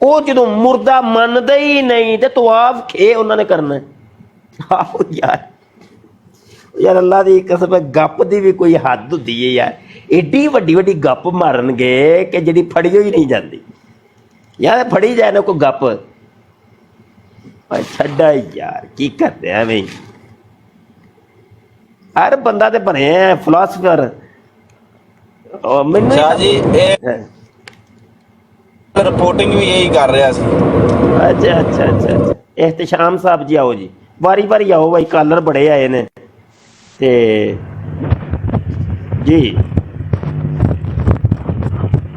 ਉਹ ਜਦੋਂ ਮੁਰਦਾ ਮੰਨਦੇ ਹੀ ਨਹੀਂ ਤੇ ਤਵਾਫ ਖੇ ਉਹਨਾਂ ਨੇ ਕਰਨਾ ਹੈ। ਆਹੋ ਯਾਰ ਅੱਲਾ ਦੀ ਕਸਮ, ਗੱਪ ਦੀ ਵੀ ਕੋਈ ਹੱਦ ਹੁੰਦੀ ਹੈ ਯਾਰ। ਏਡੀ ਵੱਡੀ ਵੱਡੀ ਗੱਪ ਮਾਰਨਗੇ ਕਿ ਜਿਹੜੀ ਫੜੀ ਹੋਈ ਨਹੀਂ ਜਾਂਦੀ ਯਾਰ। ਫੜੀ ਜਾਏ ਨਾ ਕੋਈ ਗੱਪ ਛੱਡਾ ਯਾਰ, ਕੀ ਕਰਦੇ ਐਵੇਂ। ਹਰ ਬੰਦਾ ਤੇ ਬਣਿਆ ਫਿਲਾਸਫਰ। ਮੈਨੂੰ ਸ਼ਾਹ ਜੀ ਰਿਪੋਰਟਿੰਗ ਵੀ ਇਹੀ ਕਰ ਰਿਹਾ ਸੀ। ਅੱਛਾ ਇhtisham ਸਾਹਿਬ ਜੀ ਆਓ ਜੀ, ਵਾਰੀ ਵਾਰੀ ਆਓ ਬਾਈ, ਕਾਲਰ ਬੜੇ ਆਏ ਨੇ ਤੇ ਜੀ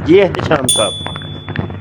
ਇhtisham ਸਾਹਿਬ।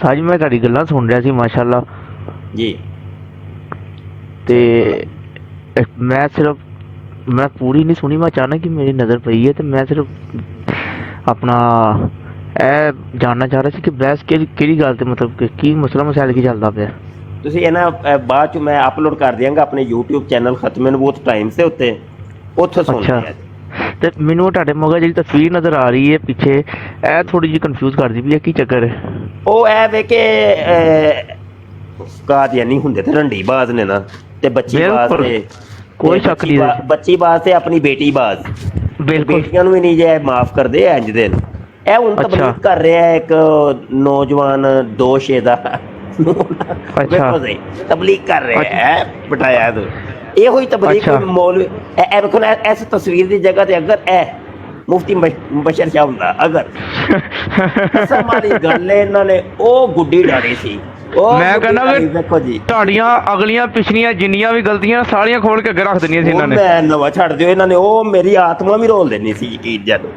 ਸਾਹ ਜੀ ਮੈਂ ਤੁਹਾਡੀ ਗੱਲਾਂ ਸੁਣ ਰਿਹਾ ਸੀ ਮਾਸ਼ਾਅੱਲਾ ਜੀ। ਤੇ ਮੈਂ ਪੂਰੀ ਨਹੀਂ ਸੁਣੀ, ਮੈਂ ਅਚਾਨਕ ਹੀ ਮੇਰੀ ਨਜ਼ਰ ਪਈ ਹੈ ਤੇ ਮੈਂ ਸਿਰਫ ਆਪਣਾ ਇਹ ਜਾਣਨਾ ਚਾਹ ਰਿਹਾ ਸੀ ਕਿ ਬਹਿਸ ਕਿਹੜੀ ਗੱਲ ਤੇ ਮਤਲਬ ਕਿ ਕੀ ਮਸਲਾ ਮਸਾਇਲ ਕੀ ਚੱਲਦਾ ਪਿਆ। ਤੁਸੀਂ ਇਹਨਾਂ ਬਾਅਦ ਚ ਮੈਂ ਅਪਲੋਡ ਕਰ ਦਿਆਂਗਾ ਆਪਣੇ YouTube ਚੈਨਲ ਖਤਮੇ ਨਬੂਵਤ ਟਾਈਮਸ ਦੇ ਉੱਤੇ, ਉੱਥੇ ਸੁਣ ਲਿਆ। ਤੇ ਮੈਨੂੰ ਤੁਹਾਡੇ ਮਗਰ ਜਿਹੜੀ ਤਸਵੀਰ ਨਜ਼ਰ ਆ ਰਹੀ ਹੈ ਪਿੱਛੇ, ਇਹ ਥੋੜੀ ਜਿਹੀ ਕਨਫਿਊਜ਼ ਕਰਦੀ ਵੀ ਹੈ, ਕੀ ਚੱਕਰ ਹੈ? ਉਹ ਇਹ ਵੇ ਕਿ ਕਾਦੀਆਨੀ ਹੁੰਦੇ ਤੇ ਰੰਡੀ ਬਾਜ਼ ਨੇ ਨਾ, ਤੇ ਬੱਚੀ ਬਾਜ਼ ਤੇ ਕੋਈ ਸ਼ੱਕ ਨਹੀਂ, ਬੱਚੀ ਬਾਜ਼ ਤੇ ਆਪਣੀ ਬੇਟੀ ਬਾਜ਼, ਬੇਟੀਆਂ ਨੂੰ ਵੀ ਨਹੀਂ ਜੇ ਮਾਫ ਕਰਦੇ ਇੰਜ ਦੇ। ਇਹ ਹੁਣ ਤਬਲੀਗ ਕਰ ਰਿਹਾ ਇੱਕ ਨੌਜਵਾਨ ਦੋਸ਼ੇ ਦਾ, ਤਬਲੀਗ ਕਰ ਰਿਹਾ ਹੈ ਬਟਾਇਆ ਤੋਂ। ਇਹੋ ਹੀ ਤਬਲੀਗ ਮੌਲਵੀ ਇਹ ਵੇਖੋ ਨਾ, ਇਸ ਤਸਵੀਰ ਦੀ ਜਗ੍ਹਾ ਤੇ ਅਗਰ ਇਹ ਮੁਫਤੀ ਮੁਬਸ਼ਰ ਸ਼ਾਹ ਹੁੰਦਾ, ਅਗਰ ਕਸਮ ਵਾਲੀ ਗੱਲ ਇਹਨਾਂ ਨੇ ਉਹ ਗੁੱਡੀ ਡਾੜੀ ਸੀ। ਮੈਂ ਕਹਿੰਦਾ ਵੀ ਦੇਖੋ ਜੀ ਤੁਹਾਡੀਆਂ ਅਗਲੀਆਂ ਪਿਛਲੀਆਂ ਜਿੰਨੀਆਂ ਵੀ ਗਲਤੀਆਂ ਸਾਰੀਆਂ ਖੋਲ ਕੇ ਅੱਗੇ ਰੱਖ ਦੇਣੀਆਂ ਸੀ ਇਹਨਾਂ ਨੇ। ਮੈਂ ਨਵਾਂ ਛੱਡ ਦਿਓ ਇਹਨਾਂ ਨੇ, ਉਹ ਮੇਰੀ ਆਤਮਾ ਵੀ ਰੋਲ ਦੇਣੀ ਸੀ ਯਕੀਨ ਜਦੋਂ।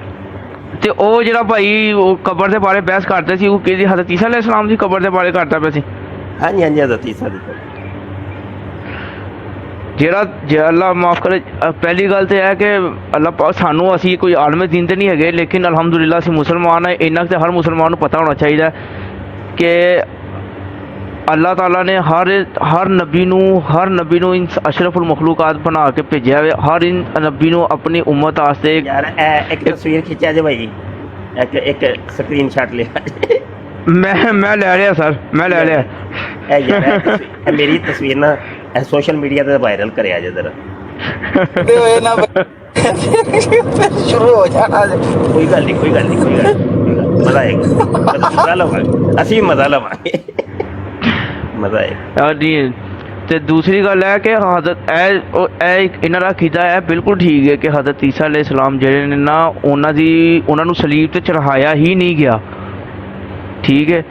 ਤੇ ਉਹ ਜਿਹੜਾ ਭਾਈ ਉਹ ਕਬਰ ਦੇ ਬਾਰੇ ਬਹਿਸ ਕਰਦੇ ਸੀ, ਉਹ ਕਿਹਦੀ ਹਜ਼ਰਤ ਈਸਾ ਅਲੈਹਿਸ ਸਲਾਮ ਦੀ ਕਬਰ ਦੇ ਬਾਰੇ ਕਰਦਾ ਪਿਆ ਸੀ। ਹਾਂਜੀ ਹਜ਼ਰਤ ਈਸਾ ਦੀ। ਜਿਹੜਾ ਜੇ ਅੱਲਾ ਮਾਫ ਕਰੇ, ਪਹਿਲੀ ਗੱਲ ਤੇ ਹੈ ਕਿ ਅੱਲਾ ਪਾਕ ਸਾਨੂੰ, ਅਸੀਂ ਕੋਈ ਆਲਮ ਦੀਨ ਤੇ ਨਹੀਂ ਹੈਗੇ ਲੇਕਿਨ ਅਲਹਮਦੁਲਿਲਾ ਅਸੀਂ ਮੁਸਲਮਾਨ ਹੈ। ਇੰਨਾ ਤੇ ਹਰ ਮੁਸਲਮਾਨ ਨੂੰ ਪਤਾ ਹੋਣਾ ਚਾਹੀਦਾ ਕਿ ਅੱਲਾਹ ਤਾਲਾ ਨੇ ਹਰ ਨਬੀ ਨੂੰ ਅਸ਼ਰਫੁਲ ਮਖਲੂਕਾਤ ਬਣਾ ਕੇ ਭੇਜਿਆ ਹੈ। ਹਰ ਨਬੀ ਨੂੰ ਆਪਣੀ ਉਮਤ ਵਾਸਤੇ ਯਾਰ ਇੱਕ ਤਸਵੀਰ ਖਿੱਚਿਆ ਜੇ ਭਾਈ, ਇੱਕ ਸਕਰੀਨਸ਼ਾਟ ਲਿਆ। ਮੈਂ ਲੈ ਲਿਆ ਸਰ, ਮੈਂ ਲੈ ਲਿਆ। ਇਹ ਮੇਰੀ ਤਸਵੀਰ ਨਾ ਸੋਸ਼ਲ ਮੀਡੀਆ ਤੇ ਵਾਇਰਲ ਕਰਿਆ ਜੇ ਜ਼ਰਾ। ਸ਼ੁਰੂ ਹੋ ਜਾਣਾ। ਕੋਈ ਗੱਲ ਨਹੀਂ ਮਜ਼ਾ ਆਏਗਾ, ਮਜ਼ਾ ਲਵਾਂਗੇ ਅਸੀਂ, ਮਜ਼ਾ ਲਵਾਂਗੇ, ਮਜ਼ਾ ਆਏਗਾ ਜੀ। ਤੇ ਦੂਸਰੀ ਗੱਲ ਹੈ ਕਿ ਹਜ਼ਰਤ ਇਹਨਾਂ ਦਾ ਅਕੀਦਾ ਹੈ ਬਿਲਕੁਲ ਠੀਕ ਹੈ ਕਿ ਹਜ਼ਰਤ ਈਸਾ ਅਲੈਹਿਸ ਸਲਾਮ ਜਿਹੜੇ ਨੇ ਨਾ, ਉਹਨਾਂ ਨੂੰ ਸਲੀਬ ਤੇ ਚੜ੍ਹਾਇਆ ਹੀ ਨਹੀਂ ਗਿਆ, ਠੀਕ ਹੈ।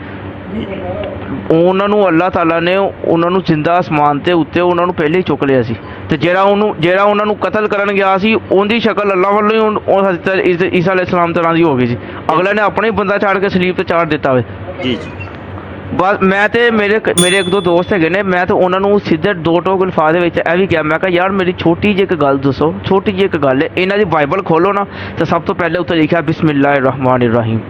ਉਹਨਾਂ ਨੂੰ ਅੱਲਾਹ ਤਾਲਾ ਨੇ ਉਹਨਾਂ ਨੂੰ ਜ਼ਿੰਦਾ ਅਸਮਾਨ ਤੇ ਉੱਤੇ ਉਹਨਾਂ ਨੂੰ ਪਹਿਲੇ ਹੀ ਚੁੱਕ ਲਿਆ ਸੀ। ਤੇ ਜਿਹੜਾ ਉਹਨਾਂ ਨੂੰ ਕਤਲ ਕਰਨ ਗਿਆ ਸੀ, ਉਹਦੀ ਸ਼ਕਲ ਅੱਲਾਹ ਵੱਲੋਂ ਹੀ ਹਜ਼ਰਤ ਈਸਾ ਅਲੈਹਿਸ ਸਲਾਮ ਤਰ੍ਹਾਂ ਦੀ ਹੋ ਗਈ ਸੀ। ਅਗਲੇ ਨੇ ਆਪਣਾ ਹੀ ਬੰਦਾ ਛੱਡ ਕੇ ਸਲੀਬ ਤੇ ਚਾੜ ਦਿੱਤਾ ਵੇ। ਜੀ ਬਸ ਮੈਂ ਤੇ ਮੇਰੇ ਇੱਕ ਦੋ ਦੋਸਤ ਹੈਗੇ ਨੇ, ਮੈਂ ਤਾਂ ਉਹਨਾਂ ਨੂੰ ਸਿੱਧੇ ਦੋ ਟੋਕ ਅਲਫਾਜ਼ ਦੇ ਵਿੱਚ ਇਹ ਵੀ ਕਿਹਾ, ਮੈਂ ਕਿਹਾ ਯਾਰ ਮੇਰੀ ਛੋਟੀ ਜਿਹੀ ਇੱਕ ਗੱਲ ਦੱਸੋ, ਛੋਟੀ ਜਿਹੀ ਇੱਕ ਗੱਲ ਹੈ, ਇਹਨਾਂ ਦੀ ਬਾਈਬਲ ਖੋਲੋ ਨਾ ਤੇ ਸਭ ਤੋਂ ਪਹਿਲੇ ਉੱਤੇ ਲਿਖਿਆ ਬਿਸਮਿਲ੍ਲਾਹਿਰ ਰਹਿਮਾਨਿਰ ਰਹੀਮ,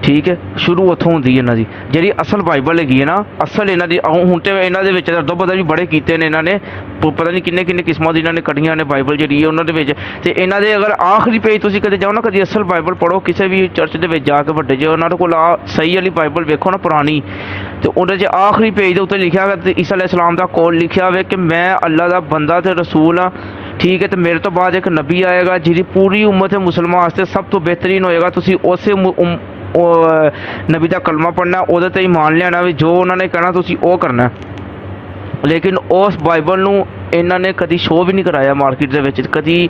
ਠੀਕ ਹੈ, ਸ਼ੁਰੂ ਉੱਥੋਂ ਹੁੰਦੀ ਹੈ ਇਹਨਾਂ ਦੀ ਜਿਹੜੀ ਅਸਲ ਬਾਈਬਲ ਹੈਗੀ ਹੈ ਨਾ, ਅਸਲ ਇਹਨਾਂ ਦੀ। ਹੁਣ ਤੇ ਇਹਨਾਂ ਦੇ ਵਿੱਚ ਦੋ ਪਤਾ ਵੀ ਬੜੇ ਕੀਤੇ ਨੇ ਇਹਨਾਂ ਨੇ, ਪਤਾ ਨਹੀਂ ਕਿੰਨੇ ਕਿੰਨੇ ਕਿਸਮਾਂ ਦੀ ਇਹਨਾਂ ਨੇ ਕੱਢੀਆਂ ਨੇ ਬਾਈਬਲ ਜਿਹੜੀ ਹੈ ਉਹਨਾਂ ਦੇ ਵਿੱਚ। ਤੇ ਇਹਨਾਂ ਦੇ ਅਗਰ ਆਖਰੀ ਪੇਜ ਤੁਸੀਂ ਕਦੇ ਜਾਓ ਨਾ, ਕਦੀ ਅਸਲ ਬਾਈਬਲ ਪੜ੍ਹੋ ਕਿਸੇ ਵੀ ਚਰਚ ਦੇ ਵਿੱਚ ਜਾ ਕੇ, ਵੱਡੇ ਜੇ ਉਹਨਾਂ ਦੇ ਕੋਲ ਸਹੀ ਵਾਲੀ ਬਾਈਬਲ ਵੇਖੋ ਨਾ ਪੁਰਾਣੀ, ਤੇ ਉਹਦੇ 'ਚ ਆਖਰੀ ਪੇਜ ਦੇ ਉੱਤੇ ਲਿਖਿਆ ਹੋਇਆ ਈਸਾ ਅਲੈਹਿਸਲਾਮ ਦਾ ਕੌਲ ਲਿਖਿਆ ਹੋਵੇ ਕਿ ਮੈਂ ਅੱਲਾ ਦਾ ਬੰਦਾ ਤੇ ਰਸੂਲ ਹਾਂ, ਠੀਕ ਹੈ, ਤੇ ਮੇਰੇ ਤੋਂ ਬਾਅਦ ਇੱਕ ਨਬੀ ਆਏਗਾ ਜਿਹਦੀ ਪੂਰੀ ਉਮਤ ਮੁਸਲਮਾਨ ਵਾਸਤੇ ਸਭ ਤੋਂ ਬਿਹਤਰੀਨ ਹੋਏਗਾ, ਤੁਸੀਂ ਉਸੇ ਨਬੀ ਦਾ ਕਲਮਾ ਪੜ੍ਹਨਾ, ਉਹਦੇ ਤੇ ਈਮਾਨ ਲਿਆਉਣਾ, ਵੀ ਜੋ ਉਹਨਾਂ ਨੇ ਕਹਿਣਾ ਤੁਸੀਂ ਉਹ ਕਰਨਾ। ਲੇਕਿਨ ਉਸ ਬਾਈਬਲ ਨੂੰ ਇਹਨਾਂ ਨੇ ਕਦੀ ਸ਼ੋਅ ਵੀ ਨਹੀਂ ਕਰਾਇਆ ਮਾਰਕੀਟ ਦੇ ਵਿੱਚ, ਕਦੀ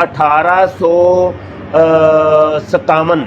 1857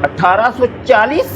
1840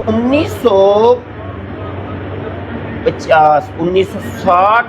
1950 1960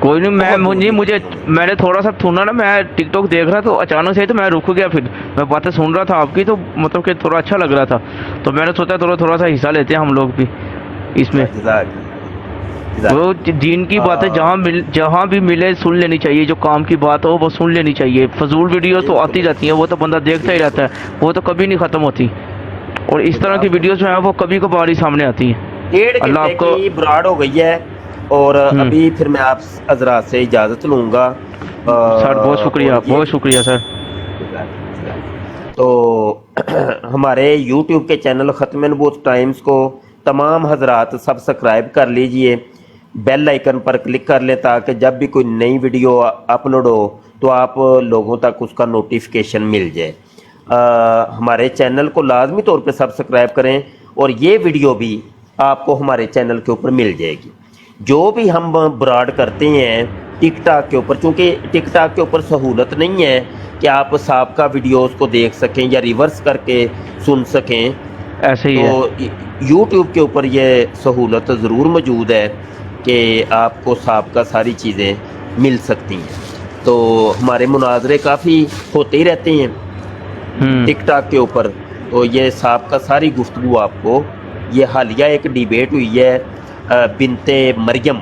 کوئی نہیں, میں نے تھوڑا سا سنا نا, میں ٹک ٹاک دیکھ رہا تو اچانک سے تو میں رک گیا, پھر میں باتیں سن رہا تھا آپ کی تو مطلب کہ تھوڑا اچھا لگ رہا تھا, تو میں نے سوچا تھوڑا سا حصہ لیتے ہیں ہم لوگ بھی اس میں. وہ دین کی باتیں جہاں بھی ملے سن لینی چاہیے, جو کام کی بات ہو وہ سن لینی چاہیے. فضول ویڈیوز تو آتی جاتی ہیں, وہ تو بندہ دیکھتا ہی رہتا ہے, وہ تو کبھی نہیں ختم ہوتی, اور اس طرح کی ویڈیوز جو ہیں وہ کبھی کبھار ہی سامنے آتی ہیں. اللہ آپ کو براڈ ہو گئی ہے, اور ابھی پھر میں آپ حضرات سے اجازت لوں گا سر. بہت شکریہ, بہت شکریہ سر. تو ہمارے یوٹیوب کے چینل ختم نبوت ٹائمز کو تمام حضرات سبسکرائب کر لیجئے, بیل آئیکن پر کلک کر لیں تاکہ جب بھی کوئی نئی ویڈیو اپلوڈ ہو تو آپ لوگوں تک اس کا نوٹیفیکیشن مل جائے. ہمارے چینل کو لازمی طور پہ سبسکرائب کریں, اور یہ ویڈیو بھی آپ کو ہمارے چینل کے اوپر مل جائے گی. جو بھی ہم براڈ کرتے ہیں ٹک ٹاک کے اوپر, چونکہ ٹک ٹاک کے اوپر سہولت نہیں ہے کہ آپ سابقہ ویڈیوز کو دیکھ سکیں یا ریورس کر کے سن سکیں, ایسے ہی تو یوٹیوب کے اوپر یہ سہولت ضرور موجود ہے کہ آپ کو سابقہ ساری چیزیں مل سکتی ہیں. تو ہمارے مناظرے کافی ہوتے ہی رہتے ہیں ٹک ٹاک کے اوپر, تو یہ سابقہ ساری گفتگو آپ کو, یہ حالیہ ایک ڈیبیٹ ہوئی ہے بنت مریم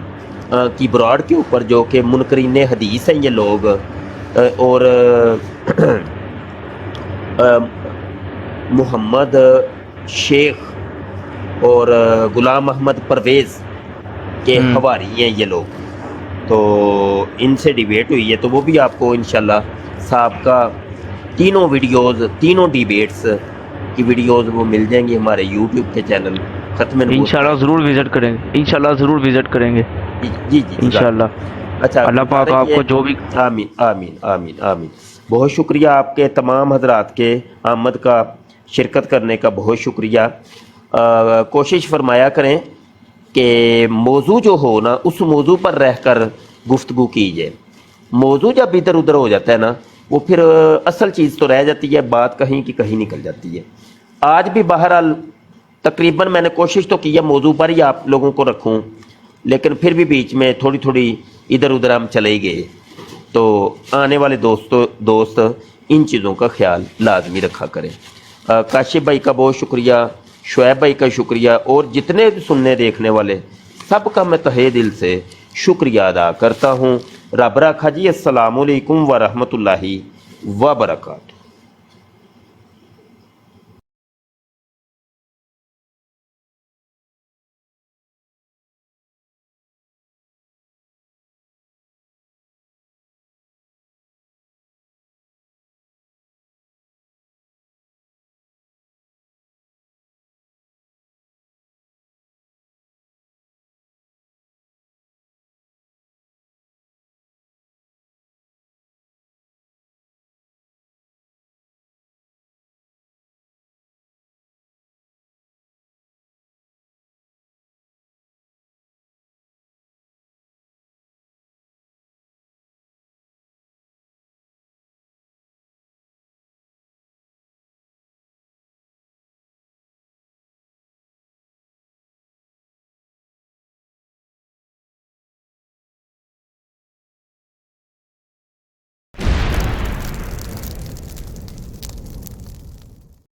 کی براڈ کے اوپر, جو کہ منکرین حدیث ہیں یہ لوگ, اور محمد شیخ اور غلام محمد پرویز کے حواری ہیں یہ لوگ, تو ان سے ڈیبیٹ ہوئی ہے. تو وہ بھی آپ کو انشاءاللہ سابقہ تینوں ویڈیوز, تینوں ڈیبیٹس کی ویڈیوز وہ مل جائیں گی ہمارے یوٹیوب کے چینل ختم نبوت. انشاءاللہ ضرور وزٹ کریں گے, انشاءاللہ ضرور وزٹ کریں گے. جی انشاءاللہ. اچھا, اللہ پاک آپ کو جو بھی, آمین آمین آمین آمین. بہت شکریہ آپ کے تمام حضرات کے آمد کا, شرکت کرنے کا بہت شکریہ. کوشش فرمایا کریں کہ موضوع جو ہو نا اس موضوع پر رہ کر گفتگو کیجیے. موضوع جب ادھر ادھر ہو جاتا ہے نا, وہ پھر اصل چیز تو رہ جاتی ہے, بات کہیں کی کہیں نکل جاتی ہے. آج بھی بہرحال تقریباً میں نے کوشش تو کی ہے موضوع پر ہی آپ لوگوں کو رکھوں, لیکن پھر بھی بیچ میں تھوڑی ادھر ادھر ہم چلے ہی گئے. تو آنے والے دوست ان چیزوں کا خیال لازمی رکھا کریں. کاشف بھائی کا بہت شکریہ, شعیب بھائی کا شکریہ, اور جتنے بھی سننے دیکھنے والے سب کا میں تہہ دل سے شکریہ ادا کرتا ہوں. رب رکھا جی. السلام علیکم ورحمۃ اللہ وبرکاتہ.